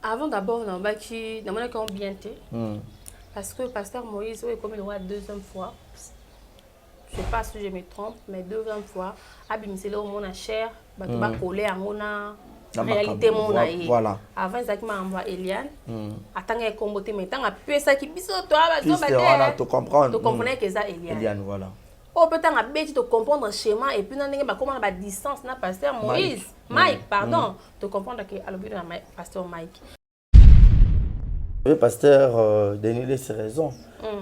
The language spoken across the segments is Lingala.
Avant d'abord, on a qui bien été. Parce que pasteur Moïse, comme il voit deuxième fois, je ne sais pas si je me trompe, mais deuxième fois, c'est là où on a cher, on va coller à mon réalité. Voilà. Avant, ça qui m'a envoyé Eliane. Attends, il y a un combo, mais tant que ça qui bise toi, tu comprends. Tu comprenais que ça Eliane. Voilà. Oh, peut-être que tu comprendre le schéma et puis comment la distance na pasteur Moïse. Mike, pardon. Tu comprends que à l'objet de pasteur Mike. Le pasteur Denis c'est raison.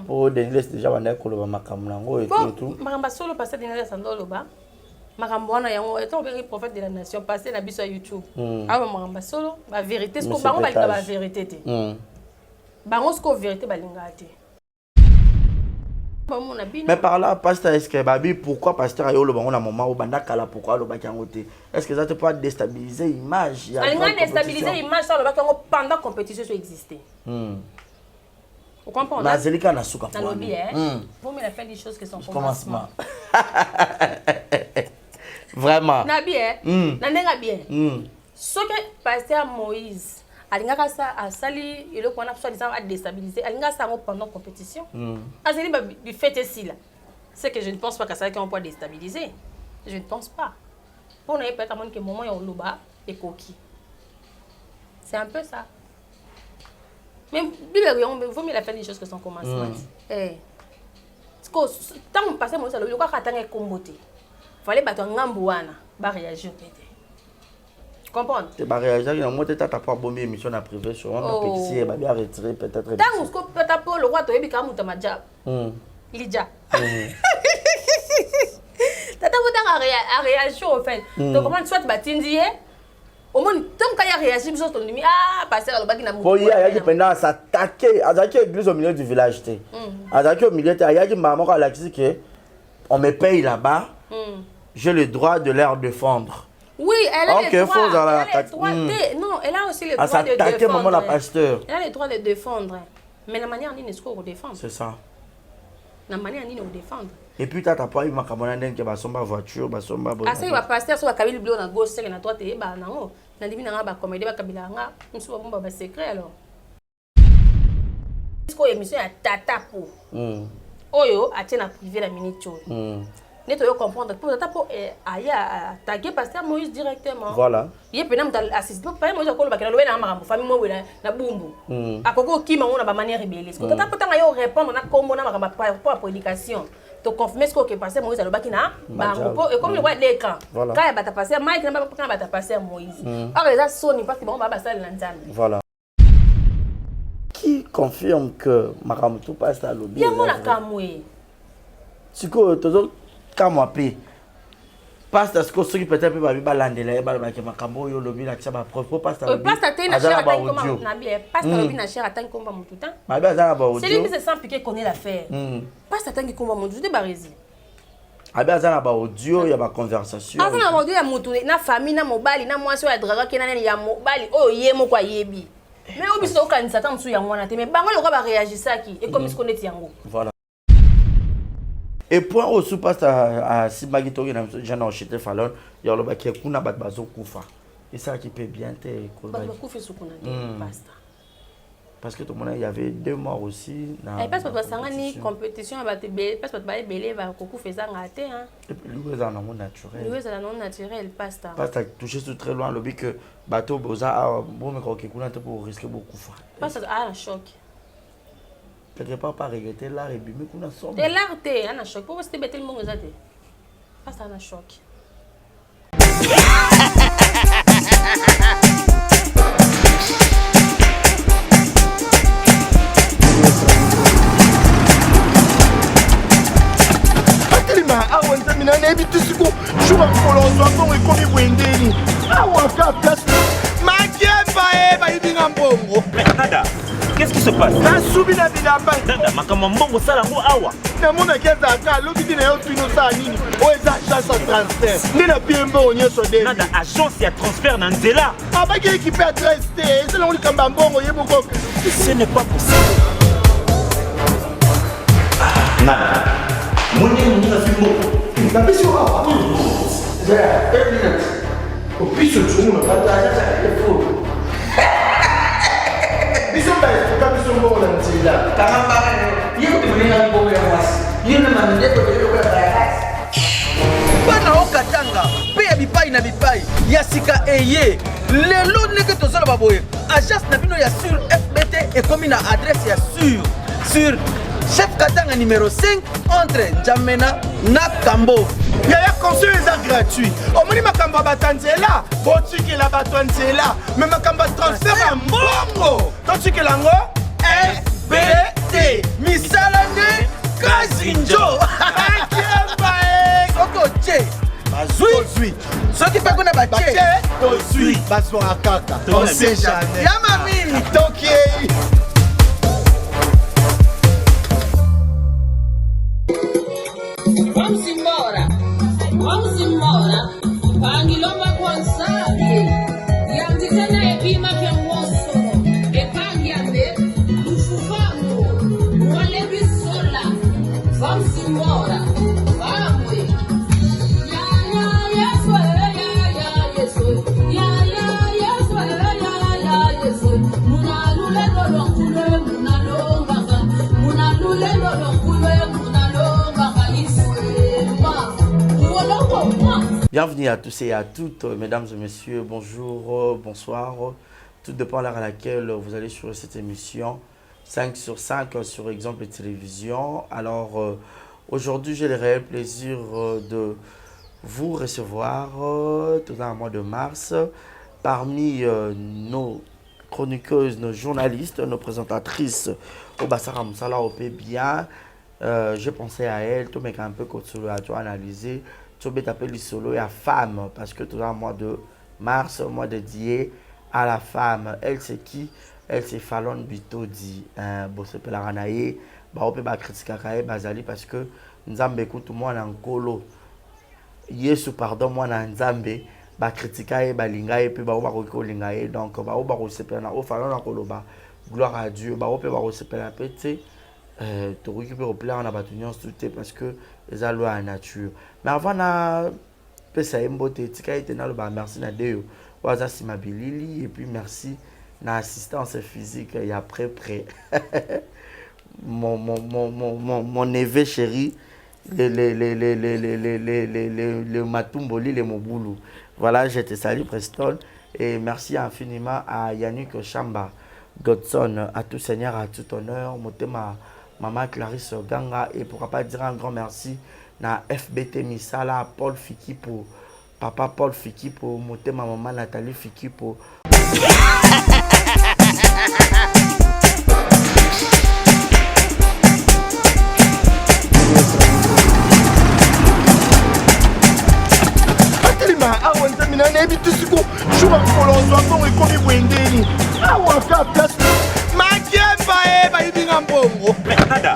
Pour Denis déjà on a kolba makamlango et tout. Maramba solo pasteur Denis Sandoloba. Maramba na yango étant le prophète de la nation pasteur na biso YouTube. Ah maramba solo la vérité ce qu'on va la vérité té. Bango ce qu'on vérité balinga té. Mais par là, pasteur, est-ce que Babi, pourquoi pasteur a eu le bon moment au Bandakala, pourquoi le Bakangote? Est-ce que ça te peut déstabiliser l'image? Il y a déstabiliser l'image sur le Bakango pendant la compétition existait. Vous comprenez? Nazélika n'a souka. Dans le biais, vous me fait des choses qui sont commencement. Vraiment. Nabi, n'a bien. Ce que pasteur Moïse. Alingaka ça a sali et le qu'on a soi-disant à déstabiliser. Alingaka ça pendant la compétition. Azeli du fait ici là. C'est que je ne pense pas que ça qu'on peut déstabiliser. Je ne pense pas. Pour ne pas être que moment on loba et coquille. C'est un peu ça. Mais il faut mieux la faire des choses que son commencement. Eh. Tant on passe mon salon, le quoi attendre comboté. Fallait battre ngambouana, ba réagir peut-être. Comprendre. Tu vas réagir, il y a un moment où tu n'as pas bombe émission à privé sur un petit et bien retiré peut-être. Tant que tu as pas le roi, tu as bien comme tu as déjà. Il est déjà. Tu as réagi au fait. Donc comment soit tu vas t'indier. Au moins tant qu'il y a réagi, tu as dit ah passer le bagage na mou. Il y a des pendant s'attaquer, attaquer l'église au milieu du village. Attaquer au milieu, il y a des mamans qui a dit que on me paye là-bas. J'ai le droit de leur défendre. Oui, elle a le droit. Non, elle a aussi le droit de défendre. La pasteur. Elle a le droit de défendre. Mais la manière dont elle défendre. C'est ça. La manière dont elle défendre. Et puis, tu as pas eu ma camarade qui va sommer voiture, va sommer. Ah, c'est le pasteur sur la cabine bleue dans gauche, c'est que na toi tu es ba na o. Na dibi na ba comédie ba kabila nga, nso ba ba secret alors. Est-ce que émission ya tata po. Oyo a tient na privé la minute. Ne te comprendre pour tata po aya attaquer pasteur Moïse directement. Voilà. Il peut même assister pas Moïse ko lo ba kana lo na makambo famille mo wela na bumbu. Akoko kima ngona ba manière rebelle. Ko tata po tanga yo répondre na kombo na makambo pour prédication. Tu confirmes ce que pasteur Moïse a le bakina bango et comme le voit l'écran quand il va passer Mike n'a pas quand va passer Moïse alors les soni parce que bon va passer l'ensemble. Voilà. Qui confirme que Makamutu passe à l'objet? Bien mon akamwe. Si que toujours kamwapi passe à ce que ceux qui peut-être pas bien landela ba ba makambo yo lobi na tshaba propre passe à passe à na cher attend comment na bien passe à lobi na cher attend comment mon tout temps. Ma bien ça ba audio. C'est lui qui se sent piquer connaît l'affaire. Passe à tant comment mon tout de barési. Ah bien ça ba audio ya ba conversation. Ah ça ba audio ya mutu na famille na mobali na mwasi ya draga kenana ya mobali oh yemo kwa yebi. Mais au biso kanisa ta msu ya mwana te mais bango le ba réagir ça qui et comme ce qu'on est yango. Voilà. Et point au sous passe à Simagito qui n'a jamais acheté Fallon, il y a le bac qui est kuna bat bazo kufa. Et ça qui peut bien te kolba. Kufa sous kuna pasta. Parce que tout le monde il y avait 2 morts aussi. Et parce que toi ça ni compétition va te belé parce que tu vas belé va kufa ça ngate hein. Et puis lui c'est un non naturel. Lui c'est un non naturel pasta. Pasta touché sur très loin le but que bateau boza bon mais quand kuna te pour risquer beaucoup kufa. Pasta a un choc. Quelque part pas regretter l'art et bien mais qu'on a sombre. Et l'art t'es un choc pour rester bête le monde ça pas ça un choc. Atlima awa ntamina na ebi tusiku shuka kolonzo bongo ekomi bwendeni awa ka place makiemba e ba yibinga mbongo nada qu'est-ce qui se passe? Nasubi na bilamba. Nada makambo mbongo sala ngo awa. Namona keza ka lobi na yo twino sa nini? O eza agence de transfert. Ndina piembo onyeso de. Nada agence ya transfert na nzela. Abaki équipe adresse te. C'est là on kamba mbongo yeboko. Ce n'est pas possible. Nada. Moni na fimbo. Na bisi wa. Ja, 1 minute. O piso tsumu na pata ja telefone. Biso ba ka biso mbongo na nzela. Karamba, yebo timulina mbongo ya mwasi. Yena mandeko de ya bayasi. Bana okatanga pe ya bipai na bipai ya sika eye lelo ndenge tozala baboye agence na bino ya sur FBT ekomi na adresse ya sur chef katanga numéro 5 entre Njamena na Kambo. Yaya conseil eza gratuit. Omoni makambo ya batanzela botikela bato nzela me makambo ya transfert ya mbongo totikela yango FBT misala nde kazinjo soko che bazwi soki mpe kuna bache tozwi bazwaka kaka on sait jamais ya mami tokei. Vamos embora. Pangilomba kwanzali. Yanditena epima kenwoso. Epangiande. Ufufango. Wale bisola. Vamos embora. Vamos. Bienvenue à tous et à toutes, mesdames et messieurs, bonjour, bonsoir. Tout dépend de l'heure à laquelle vous allez sur cette émission 5 sur 5 sur Exemple Télévision. Alors, aujourd'hui, j'ai le réel plaisir de vous recevoir tout dans le mois de mars parmi nos chroniqueuses, nos journalistes, nos présentatrices au Bassara Moussala au bien. J'ai pensé à elle, tout mais un peu à analyser. Je vais t'appeler solo et à femme parce que tout le mois de mars, mois de dédié à la femme. Elle c'est qui? Elle c'est Fallon Bitodi. Bon, c'est la ranaye. Bah, on peut pas critiquer Bazali parce que nous avons écouté moi en colo. Yesu pardon moi en Nzambe. Bah critiquer balinga et puis bah on va reconnaître donc bah on va recevoir na au Fallon en colo bah gloire à Dieu bah on peut pas recevoir la pété. Tu récupères plein en abattement tout parce que les allois à nature. Mais avant na pesa embote tika ite na loba merci na Dieu. Waza simabilili et puis merci na assistance physique et après prêt. mon neveu chéri le matumboli le moboulou. Voilà, je te salue Preston et merci infiniment à Yannick Chamba Godson, à tout seigneur, à tout honneur, motema Maman Clarisse Ganga et pourquoi pas dire un grand merci na FBT Misala, Paul Fiki pour papa Paul Fiki pour monter ma maman Nathalie Fiki pour Atelima awanta minane bitusuko shuba kolonzo akon ekomi bwendeni awaka place makemba ba yibinga mbongo. Nada,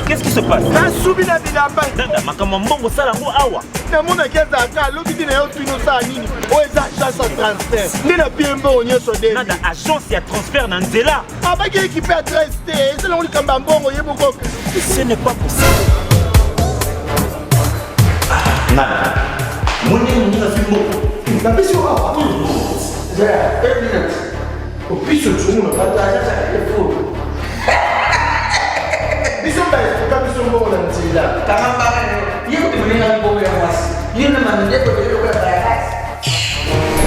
qu'est-ce qui se passe? Nasubi na bilamba. Nada makambo mbongo sala ngo awa. Namona keza ka lobi na yo twino sa nini? O eza agence de transfert. Ndina piembo onyeso de. Nada agence ya transfert na nzela. Abaki équipe adresse te. C'est là on kamba mbongo yeboko. Ce n'est pas possible. Nada. Moni na fimbo. Na bisi wa. Ja, 1 minute. O piso tsumu na pata ja telefone. Biso ba ka biso mbongo na nzela. Karamba, yebo timulina mbongo ya mwasi. Yena mandeko de ya bayasi.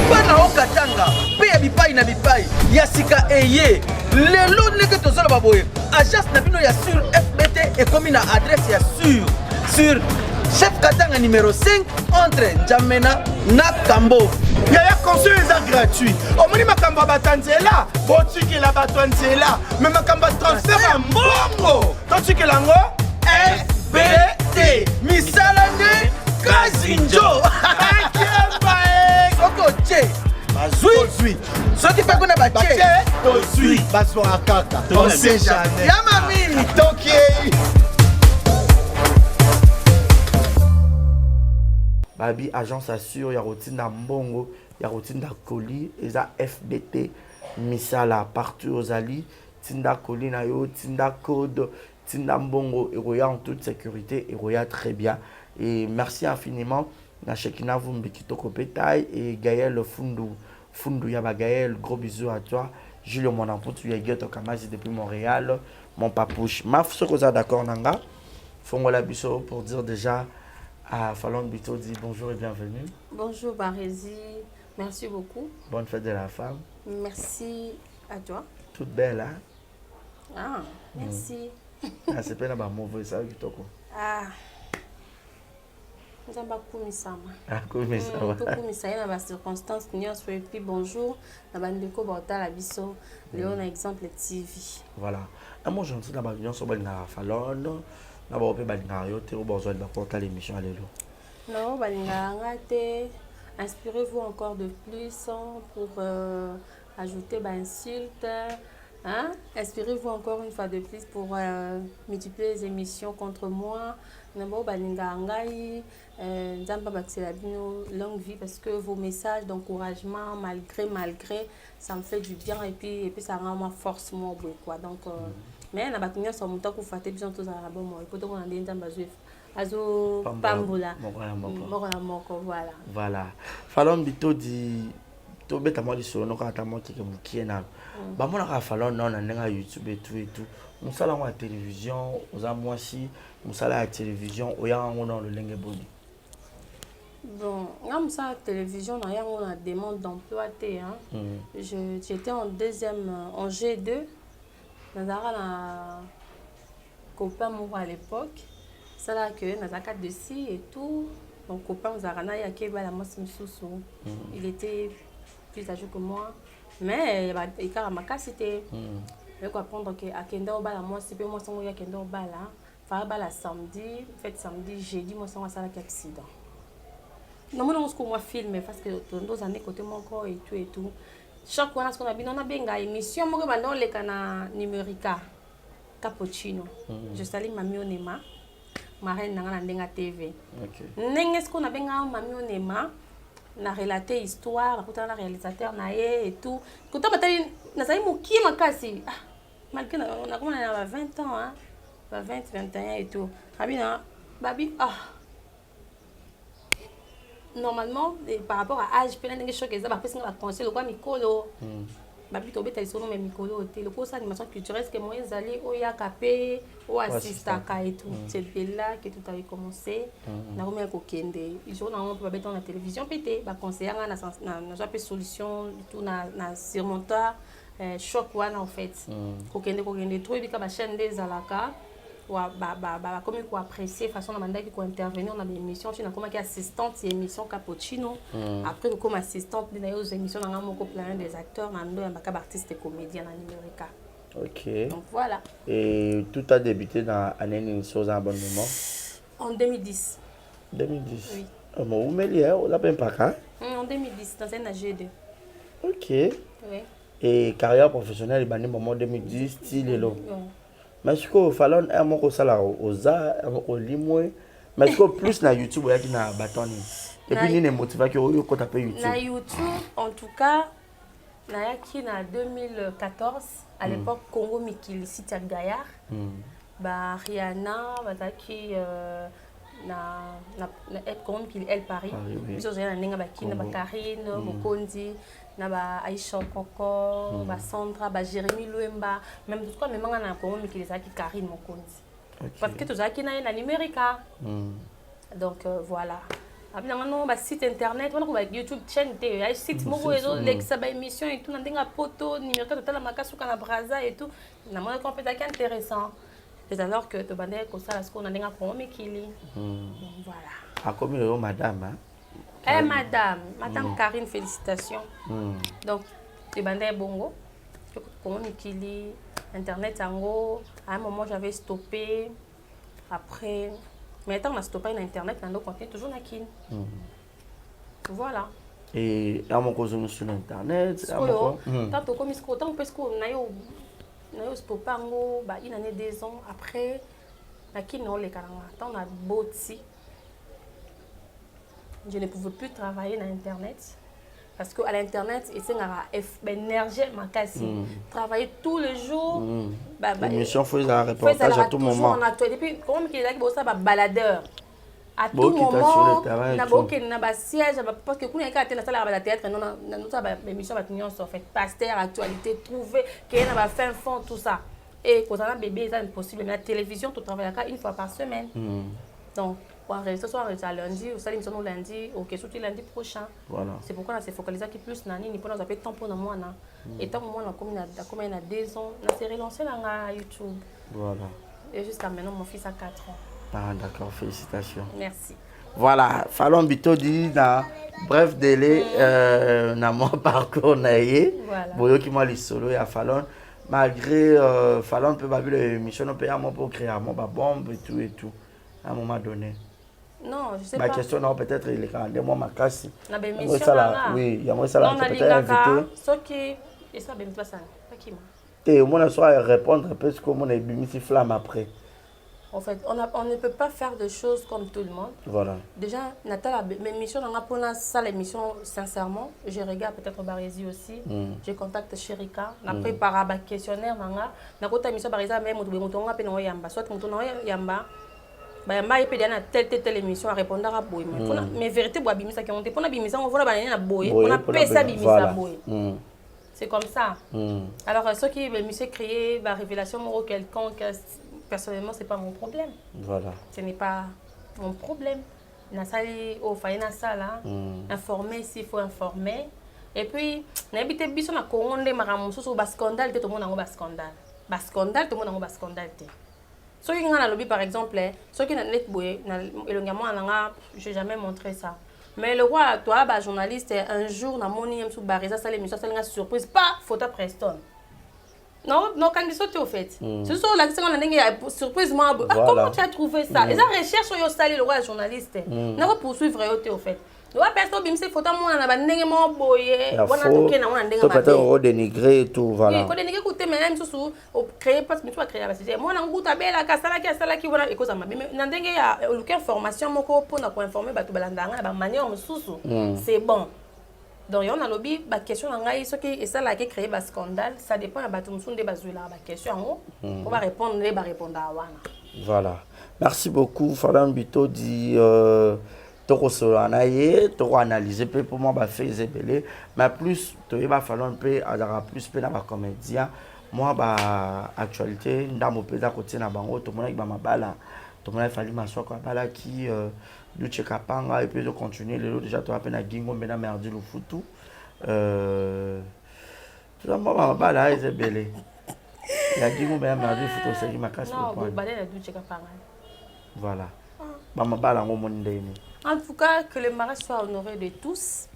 Bana okatanga pe ya bipai na bipai ya sika eye lelo ndenge tozala baboye agence na bino ya sur FBT ekomi na adresse ya sur chef katanga numéro 5 entre Njamena na Kambo. Yaya conseil eza gratuit. Omoni makambo ya batanzela botikela bato nzela me makambo ya transfert ya mbongo totikela yango FBT misala nde kazinjo soko che tozwi soki mpe kuna batie tozwi bazwaka kaka on sait jamais ya mami tokei babi agence assure ya rotinda mbongo ya rotinda colis eza FBT misala partout ozali tinda colis na yo tinda code tinda mbongo eroya en toute sécurité eroya très bien et merci infiniment na Shekina Vumbi Kitoko Pétail et Gaël Fundu Yaba Gaël, gros bisous à toi. Julio Monamputu Yagueto Kamasi depuis Montréal, mon papouche. Maf Sokoza d'accord Nanga. Fongola Bisso pour dire déjà à Falon Bito dit bonjour et bienvenue. Bonjour Barézi, merci beaucoup. Bonne fête de la femme. Merci à toi. Toute belle, hein? Ah, merci. Ah, c'est pas un mauvais ça, Kitoko. Ah. Nzamba kumisama. Ah, kumisama. Kumisama na ba circonstances nyonso et puis bonjour na bandeko bota la biso Léon exemple TV. Voilà. Un mot gentil na ba nyonso ba na Falon na ba ope ba na yo te o besoin de porter l'émission alléluia. Non, ba ngate inspirez-vous encore de plus pour ajouter ba insulte. Hein? Inspirez-vous encore une fois de plus pour multiplier les émissions contre moi. Nabo balinga ngai nzamba bakisela bino longue vie parce que vos messages d'encouragement malgré ça me fait du bien et puis ça rend ma force moi quoi donc mais na bakinya so muta ku fate biso to za bon moi poto ko ndé nzamba azo pambola moko voilà Falon Bito di to beta mo li solo ka ta mo ke mukie na ba mona ka Falon non na YouTube et tout musala wa télévision oza mwasi musala ya télévision oyango dans le lenge boni. Bon, comme ça la télévision on a demande d'emploi hein. J'étais en G2 nazara na copain moi à l'époque ça là que nazaka dessus et tout mon copain zarana ya ke bala moi msusu il était plus âgé que moi mais il a makasité je vais apprendre que à Kenda Obala moi c'est peu moi son ya Kenda Obala fa bala samedi fait samedi jeudi moi son ça la accident non moi on se moi filmer parce que dans années côté mon corps et tout chaque fois qu'on a bien on a benga émission moi ba dans les kana numérica cappuccino je salue Mami Onema marraine na ndenga TV OK nenge ce qu'on a benga Mami Onema na relater histoire pour na réalisateur na et tout quand on batali na sai muki makasi malgré on a comment on a 20 ans hein 20 21 et tout abina babi normalement par rapport à âge plein de choses que ça va presque va conseiller le quoi mikolo babi to beta isono mais mikolo te le cours animation culturelle que moi zali oya kapé o assistaka et tout c'est de là que tout avait commencé na remis ko kende ils ont on peut beta na télévision pété ba conseiller na na solution tout na surmonter choc wana en fait ko kende trop bika ba chaîne des alaka wa ba comme ko apprécier façon na mandaki ko intervenir dans des émissions tu na comme qui assistante émission cappuccino après comme assistante dans les émissions na moko plein des acteurs na ndo ba artistes et comédiens na numérica. OK. Donc voilà. Et tout a débuté dans année émission en bon moment en 2010. 2010. Oui. Mo umeli on l'a pas ka en 2010 dans un G2. OK. Oui. Et carrière professionnelle bani moment 2010 style et lo. Mais ce que Falon est mon sala oza mon limwe mais ce que plus na YouTube ya na batoni et puis ni motiva que yo ko taper YouTube na YouTube en tout cas na yaki na 2014 à l'époque Congo Mikili site Gaillard ba Rihanna bataki na Congo Mikili El Paris biso zena ninga bakina ba Karine Mokonzi na ba Aisha Koko ba Sandra ba Jérémy Luemba même tout quoi même na Congo Mikili ça qui Karine Mokonzi parce que tout ça qui na numérica donc voilà après non ba site internet on ko ba YouTube chaîne té ay site moko ezo lexa ba émission et tout na ndenga poto numérica total makasu kana braza et tout na mona ko peut être intéressant c'est alors que to bande ko ça ce qu'on a ndenga Congo Mikili voilà a comme madame hein. Madame Karine, félicitations. Donc, tu bandais bongo. Comment Mikili, Internet en gros. À un moment, j'avais stoppé. Après, mais tant on a stoppé Internet, on a continué toujours na kin. Voilà. Et à mon cause sur internet, à mon tant comme ce autant parce qu'on a eu spopango bah une année 2 ans après na qui non les karanga tant on a boti je ne pouvais plus travailler dans internet parce que à l'internet et c'est une énergie makasi travailler tous les jours bah émission faut un reportage à tout moment et puis comment qu'il a ça bah baladeur à tout moment na boke na ba siège parce que kuna ka tena sala ba théâtre non na nous ba émission ba tenir en fait pasteur actualité trouver qu'il na ba fin fond tout ça et quand on a bébé c'est impossible mais la télévision tu travailles une fois par semaine donc on reste soit lundi ou ça l'émission lundi OK surtout lundi prochain voilà c'est pourquoi on s'est focalisé qui plus nani ni pour nous appeler temps pour moi na et tant moi na comme na 2 ans na s'est relancé dans YouTube voilà et jusqu'à maintenant mon fils a 4 ans. Ah, d'accord, félicitations. Merci. Voilà, Fallon Bito dit dans bref délai, dans mon parcours, voilà. Qui m'a les solo et à Fallon, malgré Fallon peut pas vu l'émission, on peut avoir pour créer un bombe et tout, à un moment donné. Non, je sais ma pas. Ma question, non, peut-être il est quand même moi ma casse. La émission là. Oui, il y a moi ça là, peut-être invité. Ce qui et ça ben pas ça, pas qui moi. Et au moins soit répondre parce que mon est bimisi flamme après. En fait, on ne peut pas faire des choses comme tout le monde. Voilà. Déjà, Nathalie, mes missions, on a pour ça l'émission, sincèrement. Je regarde peut-être Barési aussi. Je contacte Chérika. On a préparé un questionnaire. On a côté émission Barési, même on a pénon yamba. Soit on a yamba. Yamba est pédé dans telle émission à répondre à boy. Mais vérité, boy, bimisa qui on te pona bimisa, on voit la boy. On a payé ça bimisa boy. C'est comme ça. Alors, ceux qui veulent créer la révélation morale quelconque. Personnellement, ce n'est pas mon problème. Voilà. Ce n'est pas mon problème. Informer s'il faut informer. Et puis, n'habitez pas sur la couronne de Maramousou, au scandale, tout le monde a un scandale. Scandale, tout le monde a un scandale. Ceux qui ont un lobby, par exemple, ceux qui ont un netboy, je n'ai jamais montré ça. Mais le roi, toi, journaliste, un jour, dans mon sous Barisa, ça l'émission, c'est une surprise. Pas photo Preston. Non, quand ils sont au fait. Ce sont là qui ont surprise. Comment tu as trouvé ça? Les recherches sur le roi journaliste. On va poursuivre au fait. Le roi personne bim ces photos moi na bandenge mo boye. Wana toke na wana ndenga mabe. Peut-être dénigrer et tout voilà. Oui, ko dénigrer côté mais même sous créer parce que tu vas créer la société. Moi na nguta bela ka sala ki wana ikoza mabe. Na ndenge ya luka information moko pour na ko informer bato balandanga na ba manière mususu. C'est bon. Donc, on a lobby, la question et ça là qui crée un scandale, ça dépend de la question. On va répondre, on va répondre à wana. Voilà. Merci beaucoup, Fallon Bito dit toko solanaye, toko analyser pour moi ba faire zébélé, mais plus to va Fallon pe adara plus pe na ba comédien. Moi ba actualité ndamo pe da côté na bango to mona ba mabala. To mona fali maswa ko bala qui du Tchekapanga et puis de continuer les autres déjà tu as peine à Gingo mais na merdi le foutu tout ça moi ba là c'est belé il y a Gingo mais na merdi le foutu c'est qui m'a cassé le point non ba là du Tchekapanga voilà ba mabala ngo mondeni en tout cas que le mariage soit honoré de tous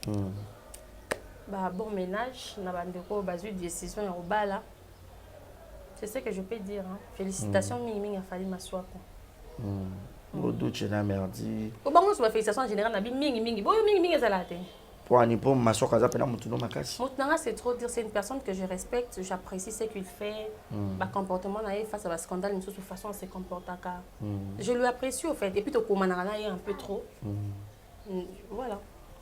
bah bon ménage na bandeko bazu décision ya obala c'est ce que je peux dire hein. Félicitations mingi a fallu m'asseoir au doute na merdi au bango sur la félicitation en général na mingi boyo mingi za la te pour ani pour maso kaza pena mutu no makasi mutnanga c'est trop dire c'est une personne que je respecte j'apprécie ce qu'il fait ba comportement na face à la scandale une toute façon se comporte aka je lui apprécie au fait et puis to komana na un peu trop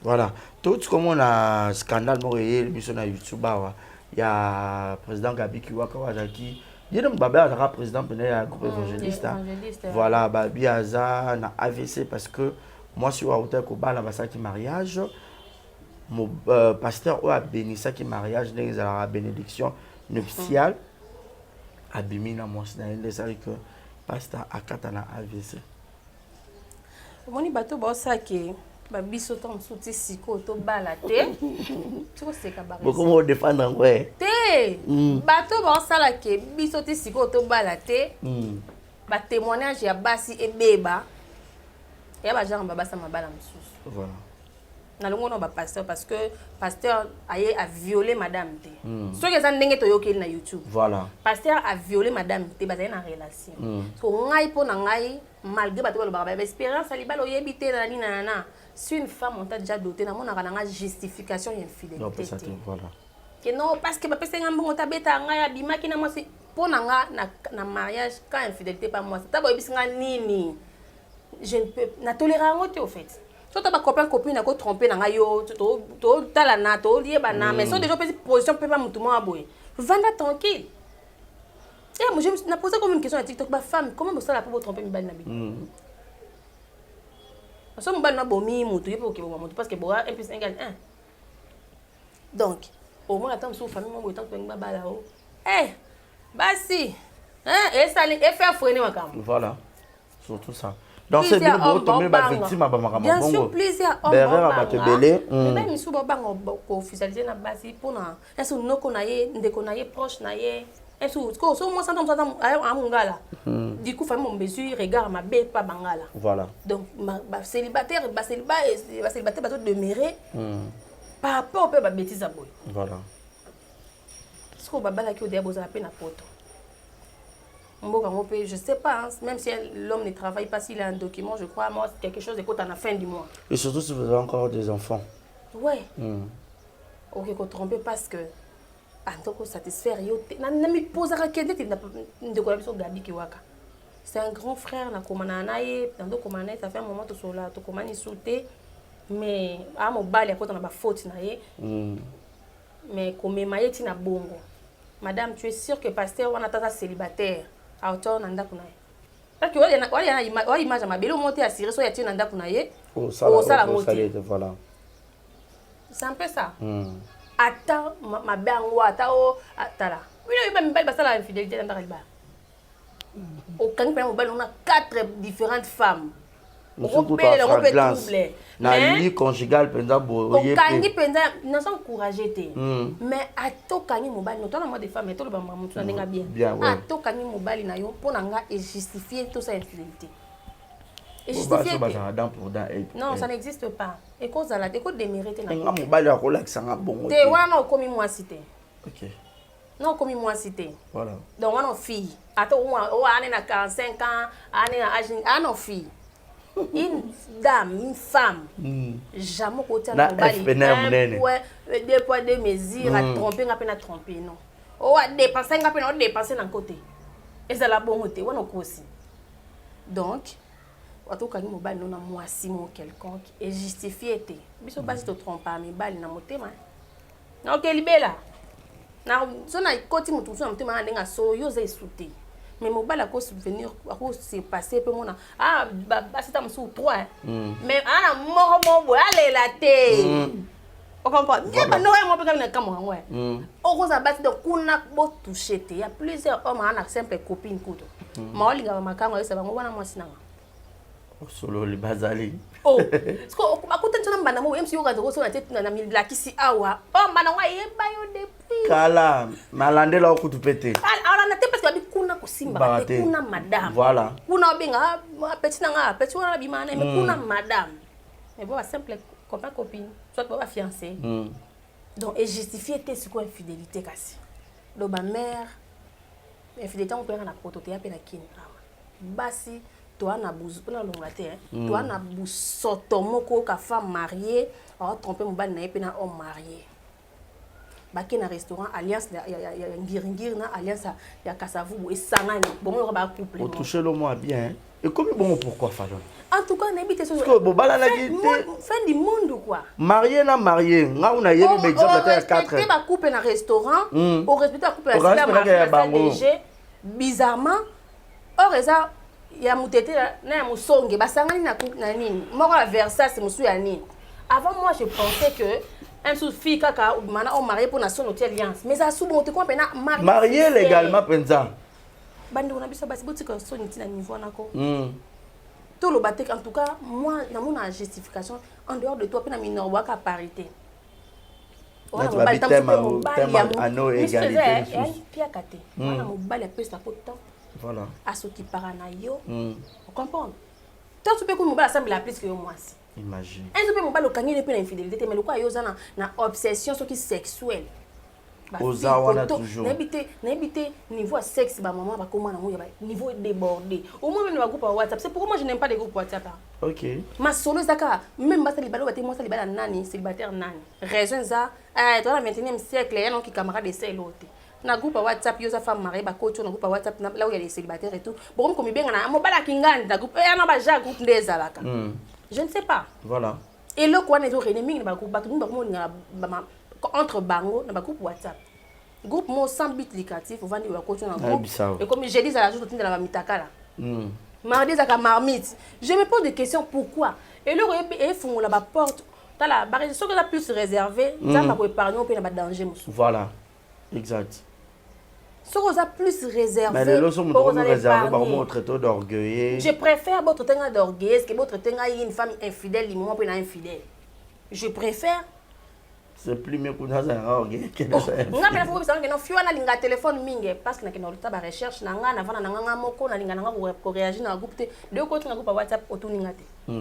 voilà tout comme on a scandale mo yé biso na YouTube il y a président Gabi Kiwaka wazaki il y a un président de groupe évangéliste. Voilà, Babi Aza na AVC parce que moi, je suis à hôtel Koba, là, qui mariage. Mon pasteur a béni ça qui mariage, il a la bénédiction nuptiale. Abimina, moi, c'est que pasteur a katana AVC. Mon bateau, ça qui Babi soto msuti siko to balate. Tu sais kabare. Beaucoup mo défendre ouais. Té. Bato ba sala ke bisoti siko to balate. Ba témoignage ya basi ebeba. Ya ba genre baba sa mabala msusu. Voilà. nalongo na pasteur parce que pasteur a violé madame té ce que ça ndenge to yoki na YouTube voilà pasteur a violé madame té bazali na relation so ngai po na ngai malgré bato ba expérience ali balo yebité na nini na si une femme on t'a déjà doté na mona kana justification et infidélité voilà que non parce que ba pesa ngambo ta beta ngai abimaki na moi c'est pour na mariage quand infidélité pas moi ta boy bisinga nini je ne peux na tolérer ngote au fait so ta ba copain copine na ko tromper na yo to tala na to lieba na mais so déjà petite position peut pas mutu mo aboy vanda tranquille et moi je me posé comme une question à TikTok ba femme comment vous ça la pour tromper mi bal na bi so mo bal na bomi mutu yepo ke bo mutu parce que bo 1 + 1 = 1 donc au moins attends sous famille mo tant que ba bala o basi et ça et faire freiner ma cam voilà surtout ça dans ce bureau tomber ba victime ba makama bien sûr plaisir homme même misu ba bango ko officialiser na basi pour na eso noko na ye ndeko na ye proche na ye eso ko so moi santam amungala du coup famille mon besoin regard ma be pas bangala voilà donc ba célibataire ba célibataire ba to demeurer par rapport au ba bêtise à boy voilà ce qu'on va balayer au début de la peine à poto. Je sais pas, hein, même si l'homme ne travaille pas, s'il a un document, je crois, moi, c'est quelque chose de quoi à la fin du mois. Et surtout si vous avez encore des enfants. Ouais. Ok, qu'on trompe parce que, en tant que satisfaire, c'est un grand frère, ça fait un moment que tu là, tu commandes sauter, mais à mon bal, il y a pas faute. Mais comme maïe tina bongo. Madame, tu es sûre que pasteur on attend célibataire à autant nanda kunaye. Parce que on image ma belle monter assuré so yati nanda kunaye. Oh ça voilà. C'est un peu ça. Attends ma bango attends atala. Oui non, il va la infidélité dans riba. Au quand on a 4 différentes femmes. Na lit conjugal penza boye kangi penza na sont encourager té mais ato kangi mobali no tona moi des femmes to le ba mutu na ndenga bien ato kangi mobali na yo pona nga et justifier tout ça infidélité et justifier non ça n'existe pas et cause à la déco démériter na nga mobali akolakisa nga bongo té wana komi moi cité OK non comme moi cité voilà donc wana fille ato o ane na 45 ans ane na âge ano fille une dame, une femme, jamais côté à deux poids, deux mesures, à tromper, à tromper, non. Oh, à dépenser, à dépenser d'un côté. Et c'est la bonne côté, on a aussi. Donc, à tout cas, nous avons un moisi quelconque et justifié. Biso basi te tromper, mais bali na motema. Na ok libela. Na so na côté mutu so na motema na nga so yo za souté. Mais mon bal a cause subvenir à cause c'est passé peu mon ah bah c'est un sous 3 mais ana mort mon boy allez la té on comprend bien pas non moi pas comme comme ouais on cause à battre donc on a beau toucher té il y a plusieurs hommes ana simple copine kuto ma olinga makanga ça va ngwana moi sinanga solo li bazali oh parce que akuta ntona mbana mo MC yoga zo na tete na milakisi awa oh mbana wa yeba yo depuis kala malandela okutupete ala na te parce que kuna kusimba te kuna madame voilà kuna obenga petit nanga petit wana bimana mais kuna madame mais bon simple copain copine soit pas fiancé donc et justifier tes sur quoi infidélité kasi do ba mère infidélité on peut na prototype na kin basi toi na bouzu pour na longate toi na busoto moko ka femme mariée a trompé mon bal na epena homme marié baki na restaurant alliance ya ngiringir na alliance ya kasavu et sangani bon on va couple au toucher le moi bien et comme bon pourquoi Fallon en tout cas n'habite sur que bobala la fin du monde quoi marié na marié nga on a yebi exemple à 4 respecter ba couple na restaurant au respecter couple à DG bizarrement or eza ya mutete na ya musonge basangani na nini moko la Versace musu ya nini avant moi je pensais que un sous fille kaka mana on marié pour nation notre alliance mais ça sous bonté quoi pena marié légalement penza bandi on a bisa basi botika so niti na niveau nako tout le batek en tout cas moi na mon justification en dehors de toi pena minor wa ka parité on va ba thème ano égalité pia kate on a mobali a pesa pourtant voilà à ce qui paranayo on comprend toi tu peux que mobali semble la plus que moi Imagine. Un peu mobile okangi depuis l'infidélité mais le quoi yoza na obsession sur qui sexuelle. Oza wana toujours. N'habite niveau sexe ba maman ba comment na niveau débordé. Au moins même groupe WhatsApp. C'est pourquoi moi je n'aime pas les groupes WhatsApp. OK. Ma solo zaka même ba libalo bate moi libala nani célibataire nani. Raison za dans le 21e siècle il y a qui camarades de c'est l'autre. Na groupe WhatsApp yoza femme mariée ba coach na groupe WhatsApp là où il y a les célibataires et tout. Bon comme bien na mobala kingani na groupe na ba ja groupe ndezalaka. Je ne sais pas. Voilà. Et le quoi n'est pas ennemi na groupe ba tout entre bango na groupe WhatsApp. Groupe mo sans but lucratif on va dire coach na groupe. Et comme j'ai dit à la jour tout dans la mitakala. Mardi za ka marmite. Je me pose des questions pourquoi. Et le et font la porte ta la barre ce que la plus réservé ça va épargner on peut na danger. Voilà. Exact. Ce qu'on a plus réservé. Mais les leçons sont réservées par votre taux d'orgueil. Je préfère votre tenga d'orgueil que votre tenga une femme infidèle du moment où elle est infidèle. Je préfère. C'est plus mieux pour nous un orgueil que nous. On a bien fait que nous fiona linga téléphone mingi parce que na kita ba recherche na nga na vana na nga moko na linga na nga ko réagir na groupe te deux côtés na groupe WhatsApp auto linga te.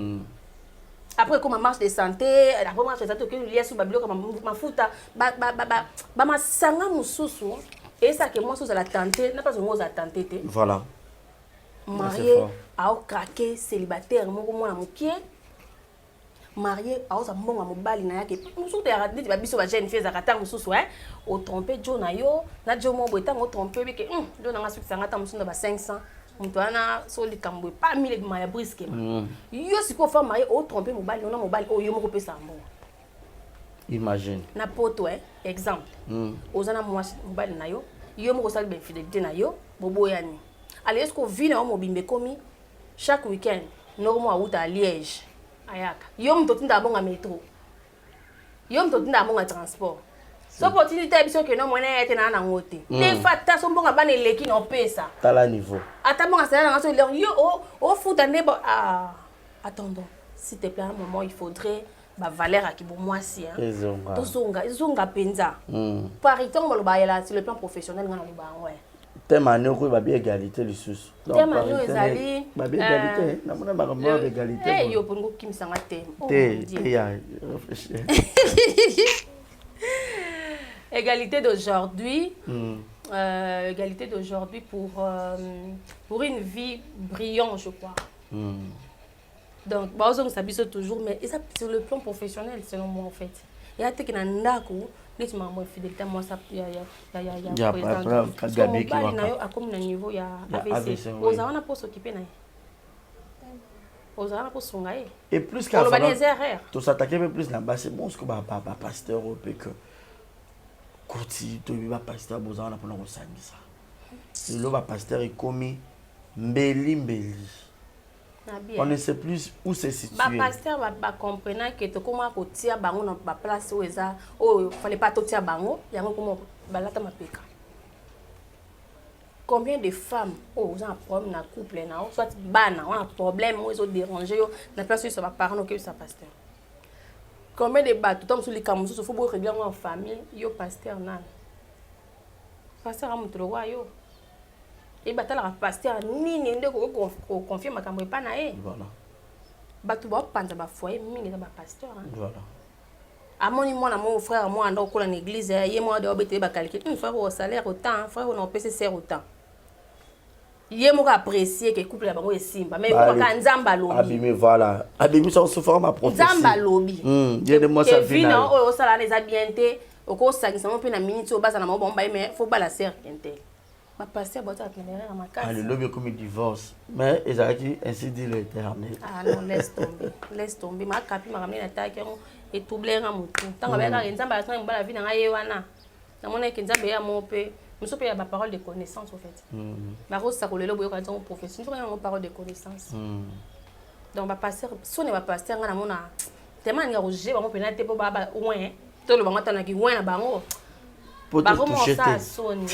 Après comme marche de santé, après marche de santé que lié sur babilo comme mafuta ba masanga mususu. Et ça que moi, si vous allez tenter, n'a pas besoin de tenter. Voilà. Marié, à craquer, célibataire, moi, à mon pied. Marié, à un bon à mon bal, na yake. Nous sommes des des babis sur la jeune fille, zakata mususu, hein. Au tromper, Joe na yo, na Joe mo boita, mo tromper, mais que Joe na ngasuki sangata mususu na 500. Mtoana soli kambo pas 1000 maya brisque. Yo si ko femme marié, au tromper mon bal, on a mon bal, au yo mo ko pesa mo. Imagine. Na poto exemple. Ozana moi mobile na yo, yo mo sala ben fidélité na yo, bobo yani. Allez est-ce que vient au mobimbe komi chaque week-end, normalement à route à Liège. Ayaka. Yo mo totinda bonga métro. Yo mo totinda bonga transport. So opportunité biso que non mona ete na ngote. Ne fata so bonga bana leki no pesa. Tala niveau. Ata bonga sala na so yo o futa ndebo attendons. S'il te plaît un moment il faudrait ba valeur qui pour moi si hein tozonga penza par exemple sur le plan professionnel ngana ba ouais thème ko ba bien égalité les sous thème no ezali ba bien égalité na mona ba mort égalité yo pongo kimisanga thème égalité d'aujourd'hui égalité d'aujourd'hui pour une vie brillante je crois. Donc, on s'habille toujours, mais ça, sur le plan professionnel, selon moi, en fait. Il y a des gens qui ont dit que moi, fidélité, moi, ça, il y a Gabi qui va à comme niveau, il y a AVC. Aux gens, on a pour s'occuper. Aux gens, on a pour s'engager. Et plus qu'à tout s'attaquer plus là-bas, c'est bon ce que papa pasteur au que Koti, tu vas pasteur, vous en avez pour nous ça. Et là, pasteur est commis mbeli. On ne sait plus où c'est situé. Ba pasteur va comprendre que to comment ko tia bango na ba place où eza oh fallait pas to tia bango yango comment balata mapeka. Combien de femmes ont un problème na couple na soit bana ont un problème ou ils ont dérangé na place où ça va parler que ça pasteur. Combien de bateaux tombe sur les camusu faut beau régler en famille yo pasteur nan. Pasteur a montré wa yo. Et batala pasteur nini nde ko confier makambo pa na e. Voilà. Batu ba panza ba foyer mingi na ba pasteur. Voilà. Amoni moi na mon frère moi ando ko la église ye moi de obete ba calculer un frère au salaire autant frère on PC sert autant. Ye mo apprécier que couple la bango esimba mais ko ka nzamba lobi. Abimi voilà. Abimi ça se forme à prophétie. Nzamba lobi. Il de moi ça final. Vino o sala les habienté o ko sangisa mo pe na minute o baza na mo bomba mais faut pas la serre intel. Ma pasteur botta atnéraire à ma case. Le lobby comme il divorce. Mais Ezaki ainsi dit l'Éternel. Ah non, laisse tomber. Laisse tomber. Ma capi m'a ramené l'attaque et tout blaire à mon tour. Tant que ben nzamba la la vie na ngai wana. Na mona ke nzamba ya mo pe. Muso pe ya ba parole de connaissance au fait. Ma rose ça kolelo boyo quand on professeur, il faut parole de connaissance. Donc ba pasteur, sonne ba pasteur na mona. Tellement nga roger ba mo pe na te po ba ouin. To le ba ngata na ki ouin na bango. Comment ça sonne